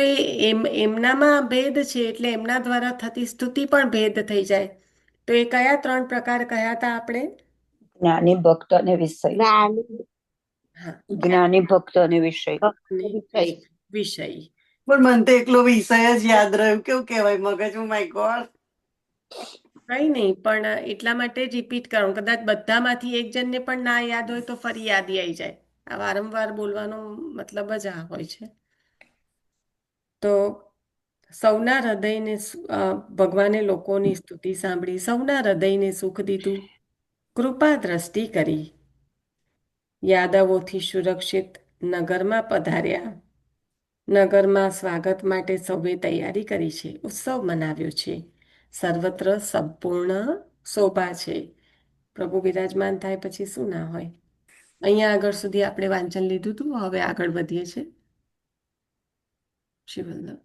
એમનામાં ભેદ છે, એટલે એમના દ્વારા થતી સ્તુતિ પણ ભેદ થઈ જાય. તો એ કયા 3 પ્રકાર કહ્યા હતા આપણે? જ્ઞાની ભક્ત અને વિષય. હા, જ્ઞાની ભક્ત અને વિષય. અને વિષય. વિષય. પણ મને તો એકલો વિષય જ યાદ રહ્યું. કેવું કહેવાય મગજમાં, માય ગોડ. કંઈ નહીં, પણ એટલા માટે જ રિપીટ કરું, કદાચ બધામાંથી એક જણને પણ ના યાદ હોય તો ફરી યાદી આવી જાય. આ વારંવાર બોલવાનો મતલબ જ આ હોય છે. તો સૌના હૃદયને ભગવાને લોકોની સ્તુતિ સાંભળી, સૌના હૃદયને સુખ દીધું, કૃપા દ્રષ્ટિ કરી, યાદવોથી સુરક્ષિત નગરમાં પધાર્યા. નગરમાં સ્વાગત માટે સૌએ તૈયારી કરી છે, ઉત્સવ મનાવ્યો છે, સર્વત્ર સંપૂર્ણ શોભા છે. પ્રભુ બિરાજમાન થાય પછી શું ના હોય? અહીંયા આગળ સુધી આપણે વાંચન લીધું હતું, હવે આગળ વધીએ છીએ. શિવલ્લભ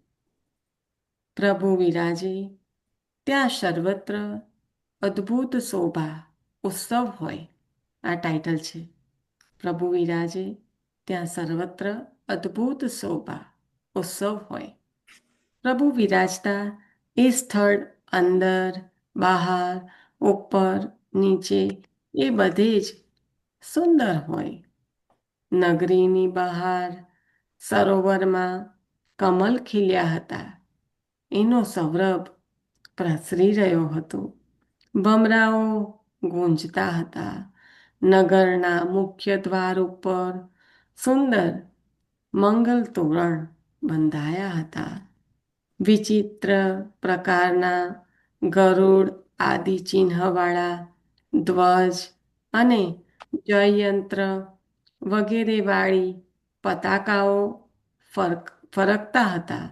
પ્રભુ વિરાજે ત્યાં સર્વત્ર અદ્ભુત શોભા, ઉત્સવ હોય, આ ટાઇટલ છે. પ્રભુ વિરાજે ત્યાં સર્વત્ર અદ્ભુત શોભા, ઉત્સવ હોય. પ્રભુ વિરાજતા એ સ્થળ અંદર, બહાર, ઉપર, નીચે, એ બધે જ સુંદર હોય. નગરીની બહાર સરોવરમાં કમલ ખીલ્યા હતા, એનો સૌરભ પ્રસરી રહ્યો હતો. ભમરાઓ ગૂંજતા હતા. નગરના મુખ્ય દ્વાર ઉપર સુંદર મંગલ તોરણ બંધાયા હતા. વિચિત્ર પ્રકારના ગરુડ આદિ ચિહ્નવાળા ધ્વજ અને જયયંત્ર વગેરે વાળી પતાકાઓ ફરકતા હતા.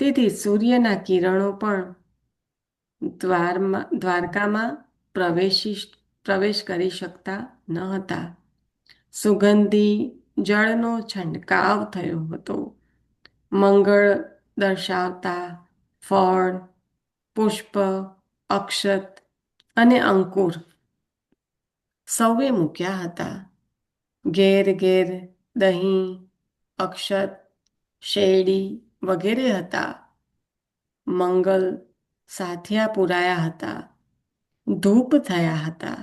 તેથી સૂર્યના કિરણો પણ દ્વારકામાં પ્રવેશ કરી શકતા ન હતા. સુગંધી જળનો છંટકાવ થયો હતો. મંગળ દર્શાવતા ફળ, પુષ્પ, અક્ષત અને અંકુર સૌએ મૂક્યા હતા. ઘેર ઘેર દહીં, અક્ષત, શેરડી વગેરે હતા. મંગલ સાથિયા પુરાયા હતા. ધૂપ થયા હતા.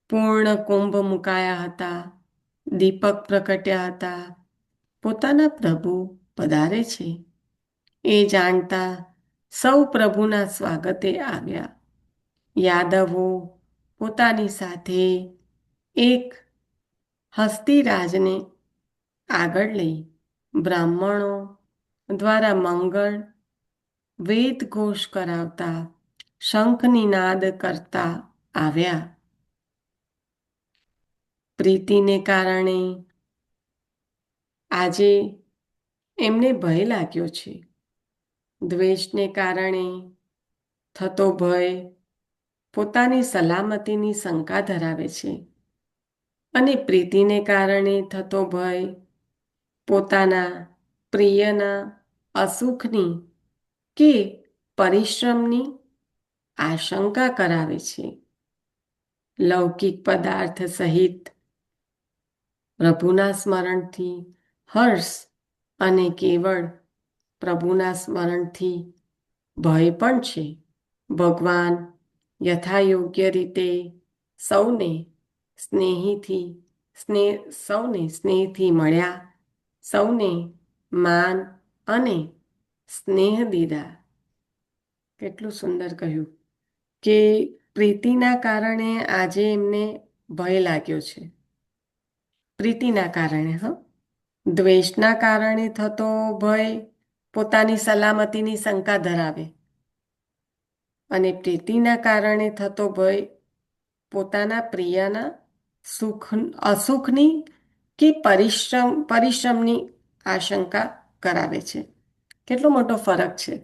પૂર્ણ કુંભ મુકાયા હતા. દીપક પ્રગટ્યા હતા. પોતાના પ્રભુ પધારે છે એ જાણતા સૌ પ્રભુના સ્વાગતે આવ્યા. યાદવો પોતાની સાથે એક હસ્તીરાજને આગળ લઈ બ્રાહ્મણો દ્વારા મંગળ વેદ ઘોષ કરાવતા શંખનિનાદ કરતા આવ્યા. પ્રીતિને કારણે આજે એમને ભય લાગ્યો છે. દ્વેષને કારણે થતો ભય પોતાની સલામતીની શંકા ધરાવે છે અને પ્રીતિને કારણે થતો ભય પોતાના પ્રિયના અસુખની કે પરિશ્રમની આશંકા કરાવે છે. લૌકિક પદાર્થ સહિત પ્રભુના સ્મરણથી હર્ષ અને કેવળ પ્રભુના સ્મરણથી ભય પણ છે. ભગવાન યથાયોગ્ય રીતે સૌને સ્નેહથી મળ્યા, સૌને માન અને સ્નેહ દીધા. કેટલું સુંદર કહ્યું કે પ્રીતિના કારણે આજે એમને ભય લાગ્યો છે. પ્રીતિના કારણે દ્વેષના કારણે થતો ભય પોતાની સલામતીની શંકા ધરાવે અને પ્રીતિના કારણે થતો ભય પોતાના પ્રિયના અસુખની કે પરિશ્રમની આશંકા કરાવે છે. કેટલો મોટો ફરક છે.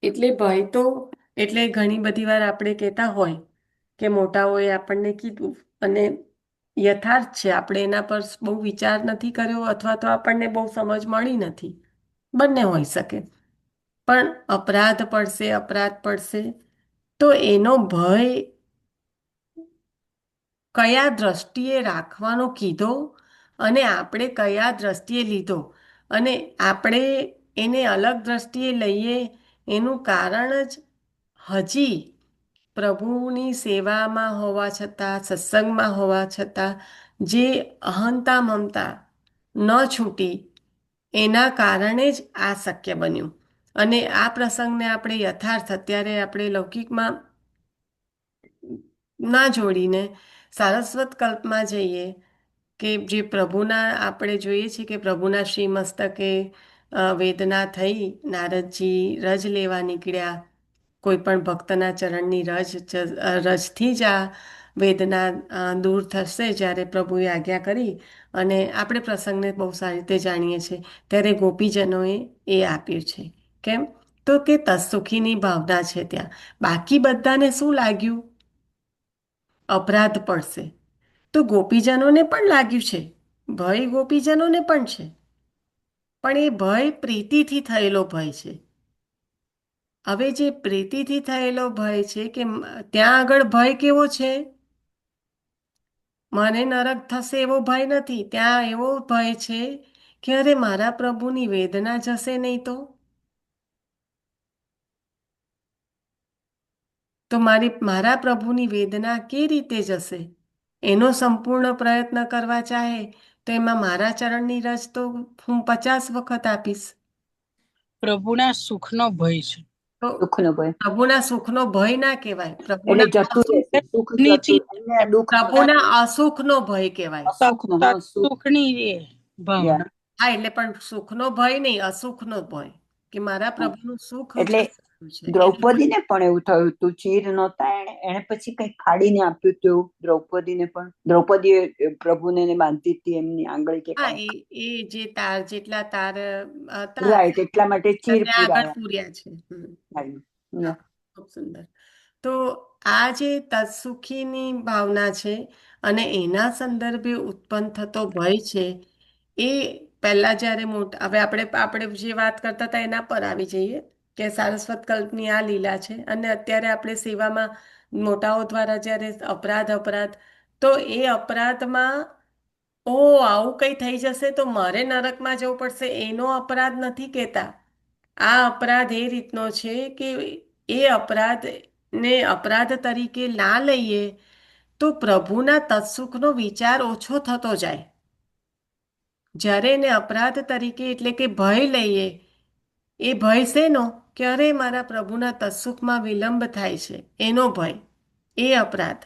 એટલે ભય તો એટલે ઘણી બધી વાર આપણે કહેતા હોય કે મોટાઓએ આપણને કીધું અને યથાર્થ છે, આપણે એના પર બહુ વિચાર નથી કર્યો અથવા તો આપણને બહુ સમજ મળી નથી, બંને હોઈ શકે. પણ અપરાધ પડશે તો એનો ભય કયા દ્રષ્ટિએ રાખવાનો કીધો અને આપણે કયા દ્રષ્ટિએ લીધો અને આપણે એને અલગ દ્રષ્ટિએ લઈએ એનું કારણ જ હજી પ્રભુની સેવામાં હોવા છતાં, સત્સંગમાં હોવા છતાં જે અહંતા મમતા ન છૂટી એના કારણે જ આ શક્ય બન્યું. અને આ પ્રસંગને આપણે યથાર્થ અત્યારે આપણે લૌકિકમાં ના જોડીને સારસ્વત કલ્પમાં જઈએ કે જે પ્રભુના આપણે જોઈએ છીએ કે પ્રભુના શ્રી મસ્તકે વેદના થઈ, નારદજી રજ લેવા નીકળ્યા. કોઈ પણ ભક્તના ચરણની રજથી જ આ વેદના દૂર થશે જ્યારે પ્રભુએ આજ્ઞા કરી. અને આપણે પ્રસંગને બહુ સારી રીતે જાણીએ છીએ. ત્યારે ગોપીજનોએ એ આપ્યું છે. કેમ? તો કે તત્સુખીની ભાવના છે ત્યાં. બાકી બધાને શું લાગ્યું? અપરાધ પડશે. તો ગોપીજનોને પણ લાગ્યું છે, ભય ગોપીજનોને પણ છે, પણ એ ભય પ્રીતિથી થયેલો ભય છે. હવે જે પ્રીતિથી થયેલો ભય છે કે ત્યાં આગળ ભય કેવો છે? મને નરક થશે એવો ભય નથી. ત્યાં એવો ભય છે કે અરે મારા પ્રભુની વેદના જશે નહીં તો મારા પ્રભુની વેદના કેવી રીતે જશે? એનો સંપૂર્ણ પ્રયત્ન કરવા ચાહે તો એમાં મારા ચરણની રજ તો હું 50 વખત આપીશ. પ્રભુના સુખનો ભય છે. તો સુખનો ભય પ્રભુના સુખનો ભય ના કહેવાય, એટલે જતું રહેશે, સુખ જતું, અને દુઃખ પ્રભુના અસુખનો ભય કહેવાય. અસુખનો, હા, સુખ, સુખની ભાવના. હા, એટલે પણ સુખનો ભય નહીં, અસુખનો ભય કે મારા પ્રભુનું સુખ એટલે છે. દ્રૌપદીને પણ એવું થયું હતું. ચીર નહોતા એને પછી કઈક ફાડીને આપ્યું હતું દ્રૌપદીને પણ. દ્રૌપદીએ પ્રભુને બાંધતી હતી એમની આંગળી કે હા, કંઈક. એ જે તાર જેટલા તાર હતા રાઈટ, એટલા માટે ચીર ત્યાં આગળ પૂર્યા છે. પુરાયા. ખૂબ સુંદર. તો આ જે તત્સુખીની ભાવના છે અને એના સંદર્ભે ઉત્પન્ન થતો ભય છે એ પહેલા જ્યારે હવે આપણે જે વાત કરતા હતા એના પર આવી જઈએ કે સારસ્વત કલ્પની આ લીલા છે અને અત્યારે આપણે સેવામાં મોટાઓ દ્વારા જ્યારે અપરાધ તો એ અપરાધમાં આવું કંઈ થઈ જશે તો મારે નરકમાં જવું પડશે એનો અપરાધ નથી કહેતા. આ અપરાધ એ રીતનો છે કે એ અપરાધને અપરાધ તરીકે ના લઈએ તો પ્રભુના તત્સુખનો વિચાર ઓછો થતો જાય. જ્યારે એને અપરાધ તરીકે એટલે કે ભય લઈએ, એ ભય શેનો કે અરે મારા પ્રભુના તત્સુખમાં વિલંબ થાય છે એનો ભય, એ અપરાધ.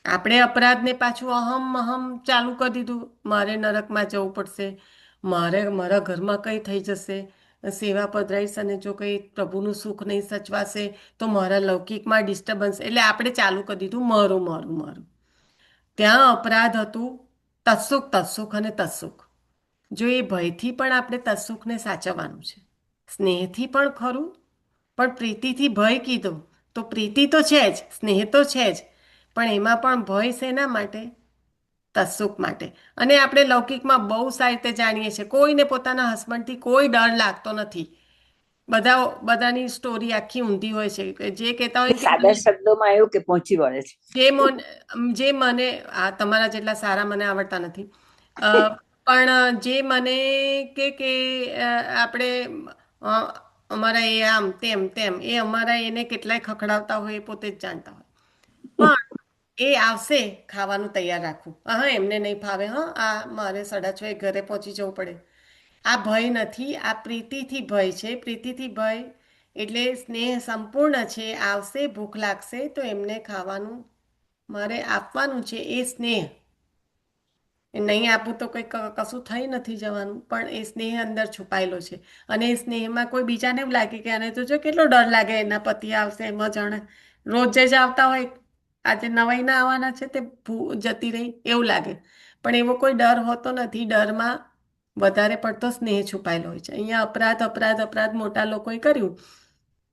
આપણે અપરાધને પાછું અહમ અહમ ચાલુ કરી દીધું, મારે નરકમાં જવું પડશે, મારે મારા ઘરમાં કંઈ થઈ જશે, સેવા પધરાઈશ અને જો કંઈ પ્રભુનું સુખ નહીં સચવાશે તો મારા લૌકિકમાં ડિસ્ટર્બન્સ, એટલે આપણે ચાલુ કરી દીધું મારું મારું મારું. ત્યાં અપરાધ હતું તત્સુખ તત્સુખ અને તત્સુખ. જો એ ભયથી પણ આપણે તત્સુખને સાચવવાનું છે, સ્નેહથી પણ ખરું, પણ પ્રીતિથી ભય કીધો તો પ્રીતિ તો છે જ, સ્નેહ તો છે જ, પણ એમાં પણ ભય શેના માટે? તત્સુખ માટે. અને આપણે લૌકિકમાં બહુ સારી રીતે જાણીએ છીએ, કોઈને પોતાના હસબન્ડથી કોઈ ડર લાગતો નથી. બધાની સ્ટોરી આખી ઊંધી હોય છે, કે જે કહેતા હોય કે સાદા શબ્દોમાં એવું કે પહોંચી વળે છે. જે મને તમારા જેટલા સારા મને આવડતા નથી, પણ જે મને કે આપણે અ, અમારા એ આમ તેમ તેમ, એ અમારા એને કેટલાય ખખડાવતા હોય એ પોતે જ જાણતા હોય, પણ એ આવશે ખાવાનું તૈયાર રાખવું, હા એમને નહીં ફાવે, હા આ મારે 6:30 ઘરે પહોંચી જવું પડે. આ ભય નથી, આ પ્રીતિથી ભય છે. પ્રીતિથી ભય એટલે સ્નેહ સંપૂર્ણ છે. આવશે, ભૂખ લાગશે તો એમને ખાવાનું મારે આપવાનું છે, એ સ્નેહ. એ નહીં આપું તો કંઈ કશું થઈ નથી જવાનું, પણ એ સ્નેહ અંદર છુપાયેલો છે. અને એ સ્નેહમાં કોઈ બીજાને એવું લાગે કે આને તો જો કેટલો ડર લાગે, એના પતિ આવશે એમાં જાણે રોજ જ આવતા હોય, આજે નવાઈના આવવાના છે તે જતી રહી એવું લાગે, પણ એવો કોઈ ડર હોતો નથી. ડરમાં વધારે પડતો સ્નેહ છુપાયેલો હોય છે. અહીંયા અપરાધ અપરાધ અપરાધ મોટા લોકોએ કર્યું,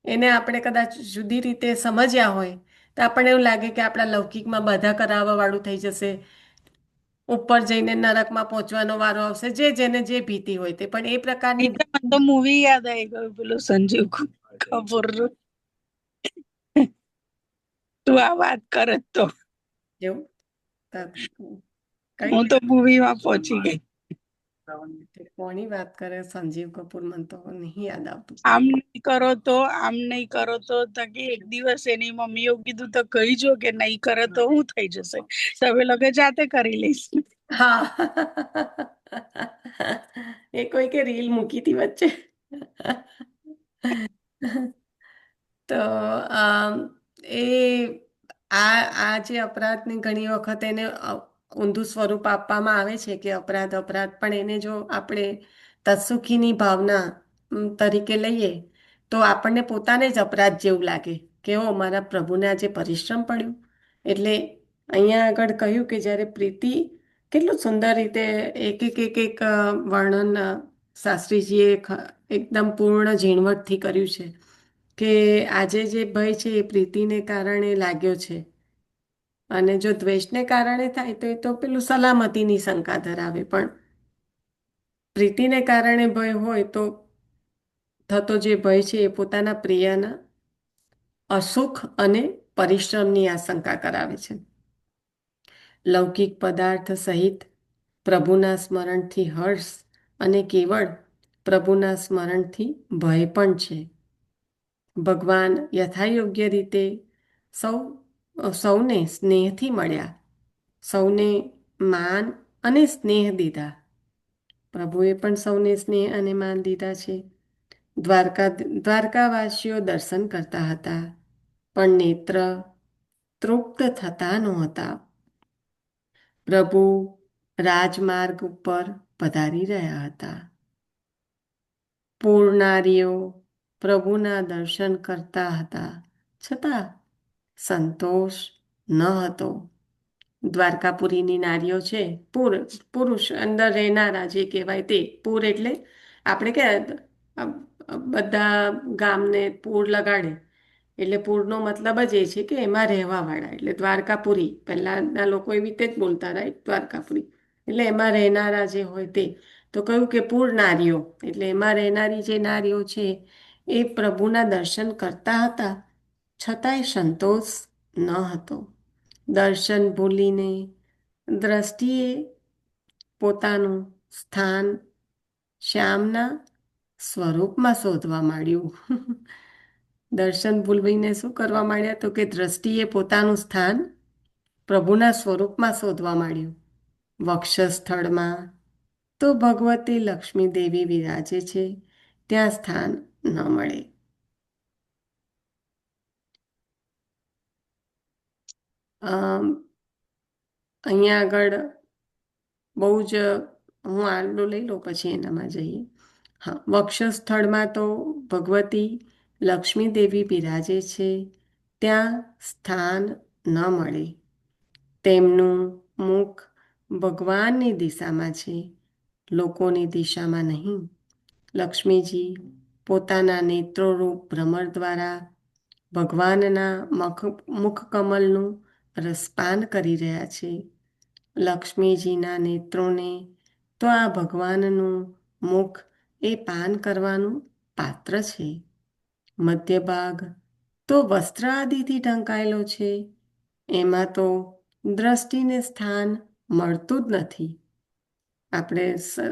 એને આપણે કદાચ જુદી રીતે સમજ્યા હોય તો આપણને એવું લાગે કે આપણા લૌકિકમાં બાધા કરાવવા વાળું થઈ જશે, ઉપર જઈને નરકમાં પહોંચવાનો વારો આવશે, જેને જે ભીતિ હોય તે. પણ એ પ્રકારની એટલે મને તો મૂવી યાદ આવી ગયું પેલું સંજીવ કપૂરનું. તું આ વાત કરે તો જેવું કઈ હું તો મૂવીમાં પહોંચી ગઈ. કોની વાત કરે સંજીવ કપૂર, મને તો નહીં યાદ આવતું. આમ નહીં કરો તો આમ નહીં કરો તો તાકી એક દિવસ એની મમ્મી એવું કીધું તો કહીજો કે નહીં કરે તો હું થઈ જશે, તમે લોકો જાતે કરી લઈશ. હા, એ કોઈ કે રીલ મૂકી હતી વચ્ચે. તો એ આ જે અપરાધની ઘણી વખત એને ઊંધું સ્વરૂપ આપવામાં આવે છે કે અપરાધ અપરાધ, પણ એને જો આપણે તત્સુખીની ભાવના તરીકે લઈએ તો આપણને પોતાને જ અપરાધ જેવું લાગે કે ઓ મારા પ્રભુને આજે પરિશ્રમ પડ્યું. એટલે અહીંયા આગળ કહ્યું કે જ્યારે પ્રીતિ, કેટલું સુંદર રીતે એક એક એક એક વર્ણન શાસ્ત્રીજીએ એકદમ પૂર્ણ ઝીણવટથી કર્યું છે કે આજે જે ભય છે એ પ્રીતિને કારણે લાગ્યો છે, અને જો દ્વેષને કારણે થાય તો એ તો પેલું સલામતીની શંકા ધરાવે, પણ પ્રીતિને કારણે ભય હોય તો થતો જે ભય છે એ પોતાના પ્રિયના અસુખ અને પરિશ્રમની આશંકા કરાવે છે. લૌકિક પદાર્થ સહિત પ્રભુના સ્મરણથી હર્ષ અને કેવળ પ્રભુના સ્મરણથી ભય પણ છે. ભગવાન યથાયોગ્ય રીતે સૌને સ્નેહથી મળ્યા, સૌને માન અને સ્નેહ દીધા. પ્રભુએ પણ સૌને સ્નેહ અને માન દીધા છે. દ્વારકાવાસીઓ દર્શન કરતા હતા, પણ નેત્ર તૃપ્ત થતા નહોતા. પ્રભુ રાજમાર્ગ ઉપર પધારી રહ્યા હતા. પૂર્ણારીઓ પ્રભુના દર્શન કરતા હતા, છતાં સંતોષ ન હતો. દ્વારકાપુરીની નારીઓ છે, પુરુષ અંદર રહેનારા જે કહેવાય તે. પૂર એટલે આપણે કે બધા ગામને પૂર લગાડે, એટલે પૂરનો મતલબ જ એ છે કે એમાં રહેવાવાળા, એટલે દ્વારકાપુરી. પહેલાંના લોકો એવી રીતે જ બોલતા, રાઈટ, દ્વારકાપુરી એટલે એમાં રહેનારા જે હોય તે. તો કહ્યું કે પૂર નારીઓ એટલે એમાં રહેનારી જે નારીઓ છે એ પ્રભુના દર્શન કરતા હતા, છતાંય સંતોષ ન હતો. દર્શન ભૂલીને દ્રષ્ટિએ પોતાનું સ્થાન શ્યામના સ્વરૂપમાં શોધવા માંડ્યું. દર્શન ભૂલવીને શું કરવા માંડ્યા? તો કે દ્રષ્ટિએ પોતાનું સ્થાન પ્રભુના સ્વરૂપમાં શોધવા માંડ્યું. વક્ષસ્થળમાં તો ભગવતી લક્ષ્મી દેવી વિરાજે છે, ત્યાં સ્થાન ન મળે. અહીંયા આગળ બહુ જ હું આટલું લઈ લઉં પછી એનામાં જઈએ. હા, વક્ષસ્થળમાં તો ભગવતી લક્ષ્મી દેવી બિરાજે છે, ત્યાં સ્થાન ન મળે. તેમનું મુખ ભગવાનની દિશામાં છે, લોકોની દિશામાં નહીં. લક્ષ્મીજી પોતાના નેત્રોરૂપ ભ્રમર દ્વારા ભગવાનના મુખકમલનું રસપાન કરી રહ્યા છે. લક્ષ્મીજીના નેત્રોને તો આ ભગવાનનું મુખ એ પાન કરવાનું પાત્ર છે. મધ્ય ભાગ તો વસ્ત્ર આદિથી ઢંકાયેલો છે, એમાં તો દ્રષ્ટિને સ્થાન મળતું જ નથી. આપણે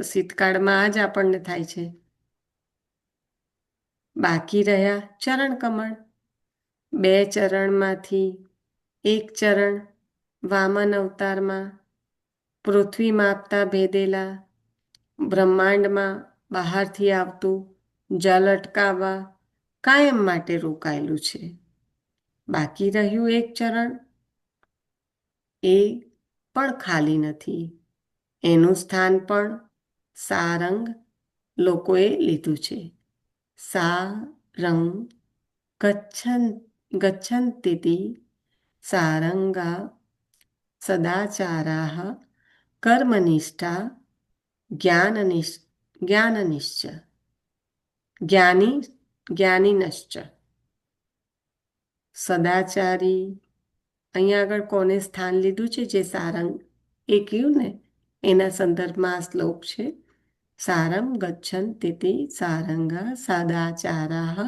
શીતકાળમાં જ આપણને થાય છે. બાકી રહ્યા ચરણ કમળ. 2 ચરણમાંથી એક ચરણ વામન અવતારમાં પૃથ્વી માપતા ભેદેલા બ્રહ્માંડમાં બહારથી આવતું જલ અટકાવવા કાયમ માટે રોકાયેલું છે. બાકી રહ્યું એક ચરણ, એ પણ ખાલી નથી. એનું સ્થાન પણ સારંગ લોકોએ લીધું છે. સારંગ ગચ્છન્તિ સારંગા સદાચારાઃ કર્મનિષ્ઠા જ્ઞાનિનશ્ચ. સદાચારી અહીંયા આગળ કોને સ્થાન લીધું છે? જે સારંગ એ કહ્યું ને એના સંદર્ભમાં આ શ્લોક છે. સારં ગચ્છન્તિ સારંગા સદાચારાઃ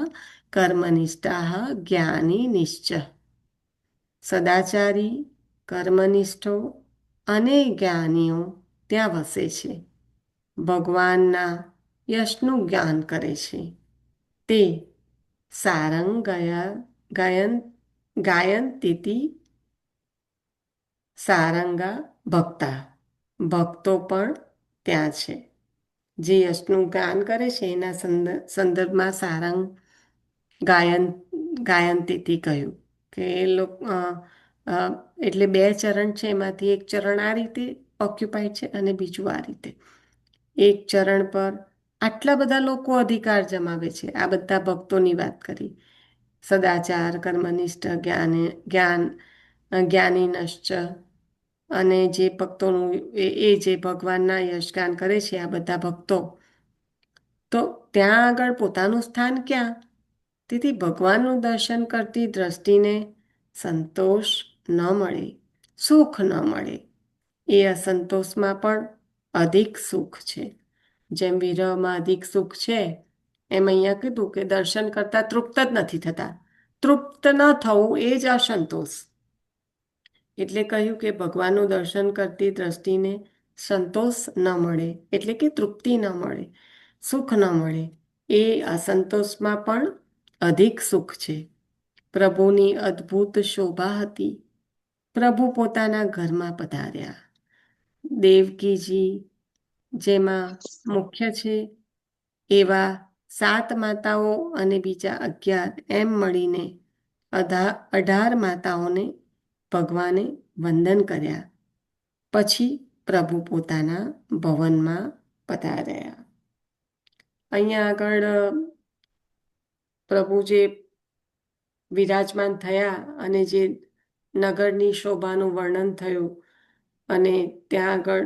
કર્મનિષ્ઠાઃ જ્ઞાનિનિશ્ચ. સદાચારી, કર્મનિષ્ઠો અને જ્ઞાનીઓ ત્યાં વસે છે. ભગવાનના યશનું જ્ઞાન કરે છે. તે સારંગ ગાયંતી સારંગા ભક્તા. ભક્તો પણ ત્યાં છે. જે યશનું ગાન કરે છે એના સંદર્ભમાં સારંગ ગાયંતીથી કહ્યું કે એ લોકો એટલે 2 ચરણ છે, એમાંથી એક ચરણ આ રીતે ઓક્યુપાઈડ છે અને બીજું આ રીતે. એક ચરણ પર આટલા બધા લોકો અધિકાર જમાવે છે. આ બધા ભક્તોની વાત કરી. સદાચાર, કર્મનિષ્ઠ, જ્ઞાનિનશ્ચ. અને જે ભક્તોનું એ જે ભગવાનના યશગાન કરે છે આ બધા ભક્તો, તો ત્યાં આગળ પોતાનું સ્થાન ક્યાં? તેથી ભગવાનનું દર્શન કરતી દ્રષ્ટિને સંતોષ ન મળે, સુખ ન મળે. એ અસંતોષમાં પણ અધિક સુખ છે. જેમ વિરહમાં અધિક સુખ છે, એમ અહીંયા કીધું કે દર્શન કરતા તૃપ્ત જ નથી થતા. તૃપ્ત ન થવું એ જ અસંતોષ. એટલે કહ્યું કે ભગવાનનું દર્શન કરતી દ્રષ્ટિને સંતોષ ન મળે, એટલે કે તૃપ્તિ ન મળે, સુખ ન મળે. એ અસંતોષમાં પણ અધિક સુખ છે. પ્રભુની અદ્ભુત શોભા હતી. પ્રભુ પોતાના ઘરમાં પધાર્યા. દેવકીજી જેમાં મુખ્ય છે, એવા 7 માતાઓ અને બીજા 11 એમ મળીને 18 માતાઓને ભગવાને વંદન કર્યા. પછી પ્રભુ પોતાના ભવનમાં પધાર્યા. અહીંયા આગળ પ્રભુ જે વિરાજમાન થયા અને જે નગરની શોભાનું વર્ણન થયું અને ત્યાં આગળ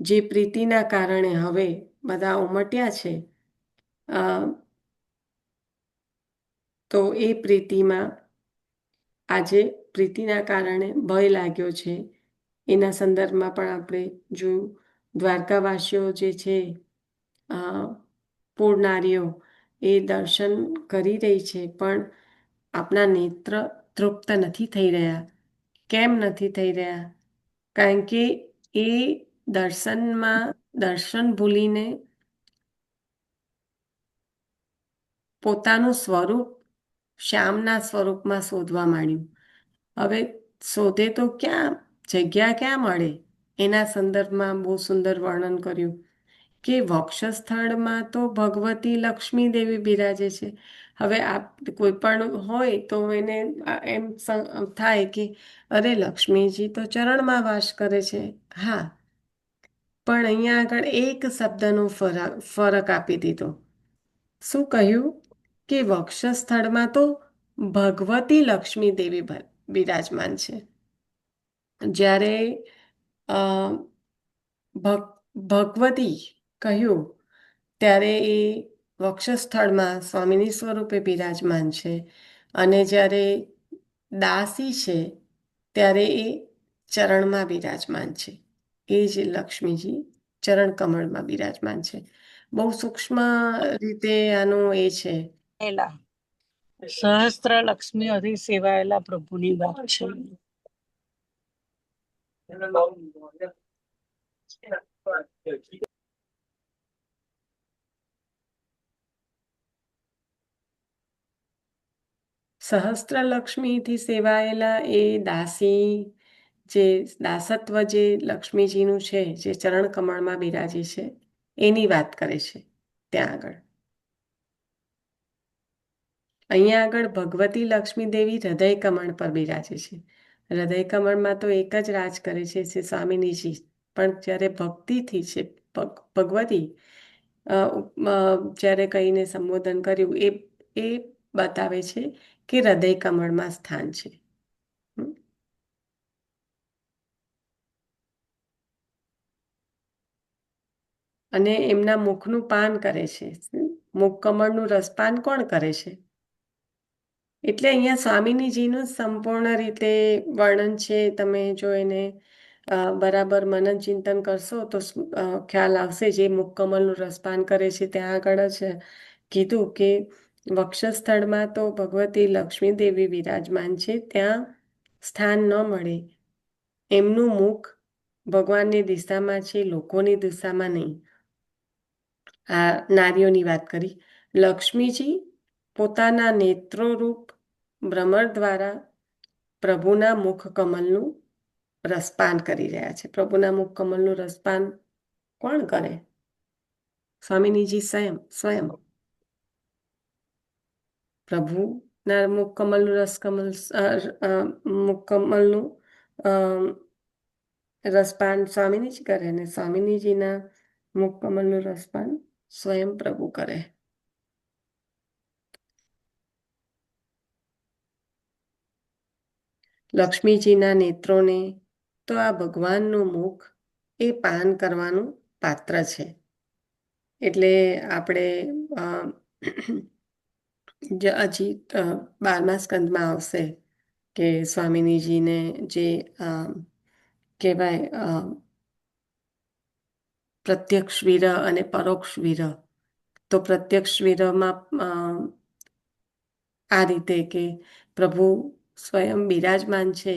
જે પ્રીતિના કારણે હવે બધા ઉમટ્યા છે, તો એ પ્રીતિમાં આજે પ્રીતિના કારણે ભય લાગ્યો છે. એના સંદર્ભમાં પણ આપણે જોયું. દ્વારકાવાસીઓ જે છે, પૂર્ણારીઓ, એ દર્શન કરી રહી છે, પણ આપણા નેત્ર તૃપ્ત નથી થઈ રહ્યા. કેમ નથી થઈ રહ્યા? કારણ કે એ દર્શન ભૂલીને પોતાનું સ્વરૂપ શ્યામના સ્વરૂપમાં શોધવા માંડ્યું. હવે શોધે તો ક્યાં જગ્યા ક્યાં મળે એના સંદર્ભમાં બહુ સુંદર વર્ણન કર્યું કે વક્ષસ્થળમાં તો ભગવતી લક્ષ્મી દેવી બિરાજે છે. હવે કોઈ પણ હોય તો એને એમ થાય કે અરે લક્ષ્મીજી તો ચરણમાં વાસ કરે છે. હા, પણ અહીંયા આગળ એક શબ્દનો ફરક આપી દીધો. શું કહ્યું કે વક્ષસ્થળમાં તો ભગવતી લક્ષ્મી દેવી બિરાજમાન છે. જ્યારે અ ભગવતી કહ્યું ત્યારે એ વક્ષસ્થળમાં સ્વામિની સ્વરૂપે બિરાજમાન છે, અને જ્યારે દાસી છે ત્યારે એ ચરણમાં બિરાજમાન છે. એ જ લક્ષ્મીજી ચરણ કમળમાં બિરાજમાન છે. બહુ સૂક્ષ્મ રીતે આનું એ છે. એલા સહસ્ત્ર લક્ષ્મીઓથી સેવાયેલા પ્રભુની વાત છે. સહસ્ત્ર લક્ષ્મીથી સેવાયેલા એ દાસી, જે દાસત્વ જે લક્ષ્મીજીનું છે, જે ચરણ કમળમાં બિરાજી છે, એની વાત કરે છે ત્યાં આગળ. અહીંયા આગળ ભગવતી લક્ષ્મી દેવી હૃદય કમળ પર બિરાજે છે. હૃદય કમળમાં તો એક જ રાજ કરે છે સ્વામિનીજી, પણ જ્યારે ભક્તિથી છે ભગવતી જ્યારે કહીને સંબોધન કર્યું એ બતાવે છે કે હૃદય કમળમાં સ્થાન છે. અને એમના મુખનું પાન કરે છે. મુખ કમળનું રસપાન કોણ કરે છે? એટલે અહીંયા સ્વામિનીજીનું સંપૂર્ણ રીતે વર્ણન છે. તમે જો એને બરાબર મનન ચિંતન કરશો તો ખ્યાલ આવશે. જે મુખ કમળનું રસપાન કરે છે ત્યાં આગળ જ કીધું કે વક્ષસ્થળમાં તો ભગવતી લક્ષ્મી દેવી વિરાજમાન છે, ત્યાં સ્થાન ન મળે. એમનું મુખ ભગવાનની દિશામાં છે, લોકોની દિશામાં નહીં. આ નારીઓની વાત કરી. લક્ષ્મીજી પોતાના નેત્રોરૂપ ભ્રમર દ્વારા પ્રભુના મુખ કમલનું રસપાન કરી રહ્યા છે. પ્રભુના મુખ કમલનું રસપાન કોણ કરે? સ્વામિનીજી સ્વયં પ્રભુના મુખ કમલનું મુખ કમલનું રસપાન સ્વામિનીજી કરે, ને સ્વામિનીજીના મુખ કમલનું રસપાન સ્વયં પ્રભુ કરે. લક્ષ્મીજીના નેત્રોને તો આ ભગવાનનું મુખ એ પાન કરવાનું પાત્ર છે. એટલે આપણે હજી 12મા સ્કંદમાં આવશે કે સ્વામિનીજીને જે કહેવાય પ્રત્યક્ષ વિરહ અને પરોક્ષ વિરહ. તો પ્રત્યક્ષ વિરહમાં આ રીતે કે પ્રભુ સ્વયં બિરાજમાન છે,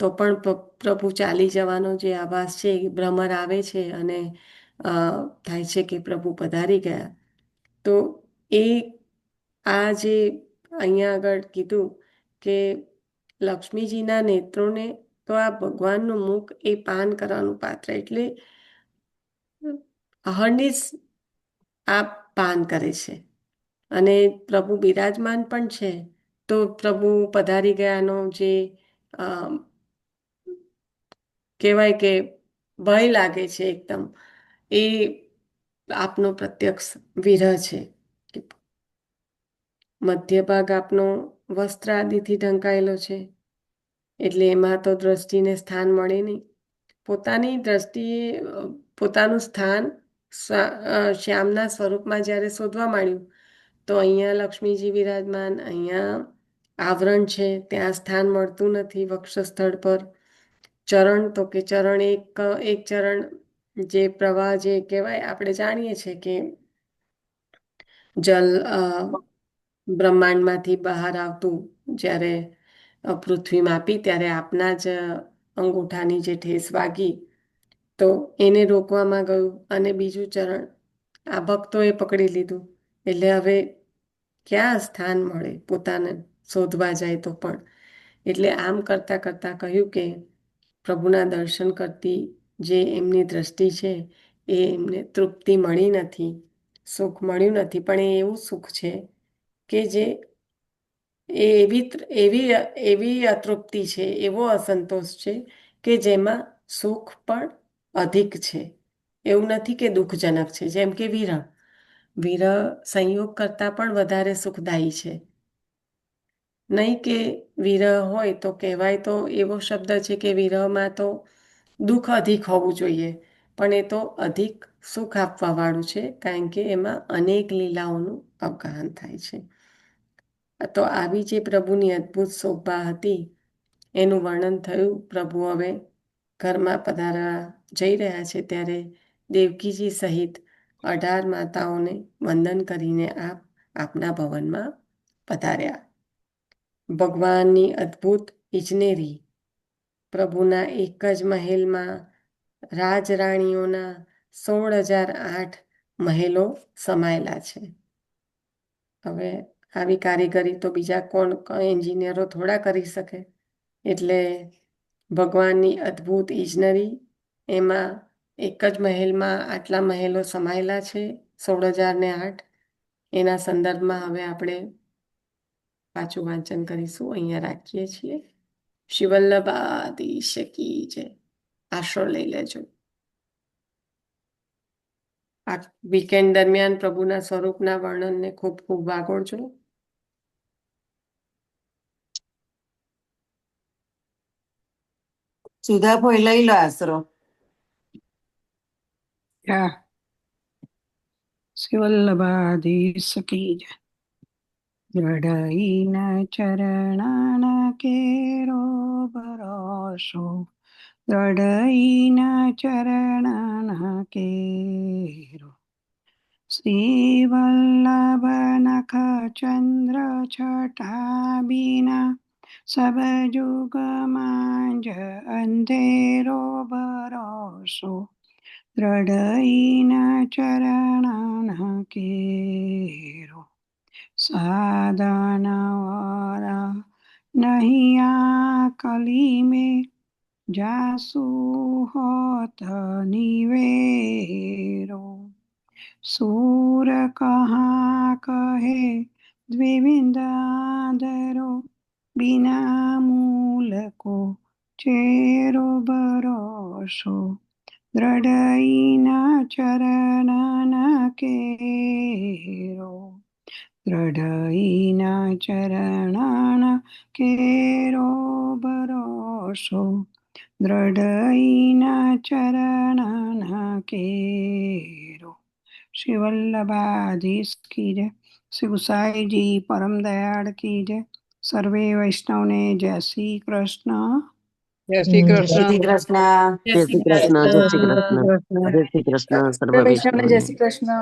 તો પણ પ્રભુ ચાલી જવાનો જે આભાસ છે, ભ્રમર આવે છે અને થાય છે કે પ્રભુ પધારી ગયા. તો એ આ જે અહીંયા આગળ કીધું કે લક્ષ્મીજીના નેત્રોને તો આ ભગવાનનું મુખ એ પાન કરવાનું પાત્ર, એટલે અહર્નિશ આ પાન કરે છે. અને પ્રભુ બિરાજમાન પણ છે, તો પ્રભુ પધારી ગયાનો જે કહેવાય કે ભય લાગે છે એકદમ, એ આપનો પ્રત્યક્ષ વિરહ છે. મધ્ય ભાગ આપનો વસ્ત્ર આદિથી ઢંકાયેલો છે, એટલે એમાં તો દ્રષ્ટિને સ્થાન મળે નહીં. પોતાની દ્રષ્ટિએ પોતાનું સ્થાન શ્યામના સ્વરૂપમાં જ્યારે શોધવા માંડ્યું, તો અહીંયા લક્ષ્મીજી વિરાજમાન, અહીંયા આવરણ છે, ત્યાં સ્થાન મળતું નથી વક્ષસ્થળ પર. ચરણ તો કે ચરણ એક ચરણ જે પ્રવાહ જે કહેવાય, આપણે જાણીએ છીએ કે જલ બ્રહ્માંડમાંથી બહાર આવતું જ્યારે પૃથ્વી માપી ત્યારે આપના જ અંગૂઠાની જે ઠેસ વાગી તો એને રોકવામાં ગયું, અને બીજું ચરણ આ ભક્તોએ પકડી લીધું. એટલે હવે ક્યાં સ્થાન મળે પોતાને શોધવા જાય તો પણ. એટલે આમ કરતાં કરતાં કહ્યું કે પ્રભુના દર્શન કરતી જે એમની દ્રષ્ટિ છે એ એમને તૃપ્તિ મળી નથી, સુખ મળ્યું નથી, પણ એ એવું સુખ છે કે જે એવી અતૃપ્તિ છે, એવો અસંતોષ છે કે જેમાં સુખ પણ અધિક છે. એવું નથી કે દુઃખજનક છે. જેમ કે વિરહ સંયોગ કરતાં પણ વધારે સુખદાયી છે. નહીં કે વિરહ હોય તો કહેવાય તો એવો શબ્દ છે કે વિરહમાં તો દુઃખ અધિક હોવું જોઈએ, પણ એ તો અધિક સુખ આપવાવાળું છે, કારણ કે એમાં અનેક લીલાઓનું અવગાહન થાય છે. તો આવી જે પ્રભુની અદ્ભુત શોભા હતી એનું વર્ણન થયું. પ્રભુ હવે ઘરમાં પધારવા જઈ રહ્યા છે ત્યારે દેવકીજી સહિત 18 માતાઓને વંદન કરીને આપના ભવનમાં પધાર્યા. ભગવાનની અદ્ભુત ઇજનેરી. પ્રભુના એક જ મહેલમાં રાજરાણીઓના 16,008 મહેલો સમાયેલા છે. હવે આવી કારીગરી તો બીજા કોણ એન્જિનિયરો થોડા કરી શકે. એટલે ભગવાનની અદ્ભુત ઇજનેરી, એમાં એક જ મહેલમાં આટલા મહેલો સમાયેલા છે, 16,008. એના સંદર્ભમાં હવે આપણે પાછું વાંચન કરીશું. અહીંયા રાખીએ છીએ. શિવલ્લભાધીશ કી જય. આશરો લઈ લેજો. આ વીકેન્ડ દરમિયાન પ્રભુના સ્વરૂપના વર્ણનને ખૂબ ખૂબ વાગોળજો. સુધાભાઈ લઈ લો આશરો. હા. શિવલ્લભાધીશ કી જય. દ્રઢઈના ચરણાના કેરો ભરોસો, દ્રઢઈના ચરણાના કેરો. શ્રી વલ્લભ નખ ચંદ્ર છટા બીના, સબ જુગ માંજ અંધેરો ભરોસો, દ્રઢઈના ચરણાના કેરો. સાધન વારા નહીં આ કલી में, જાસુ હોત નિવેરો. सूर कहाँ कहे द्विविंदाधरो, बिना मूल को चेरो भरोसो, દ્રઢઈના ચરણના કેરો. દ્રઢઈના ચરણના કેરો ભરોસો, દ્રઢઈના ચરણના કેરો. श्री वल्लभाधीश की जय. श्री गुसाई जी परम दयाल की जय. सर्वे वैष्णव ने जय श्री कृष्ण. જય શ્રી જય કૃષ્ણ. શ્રી કૃષ્ણ. જય જય શ્રી શ્રી કૃષ્ણ, જય શ્રી કૃષ્ણ. કૃષ્ણ, જય શ્રી કૃષ્ણ સર્વ વૈષ્ણવને જય વૈષ્ણવને. શ્રી કૃષ્ણ.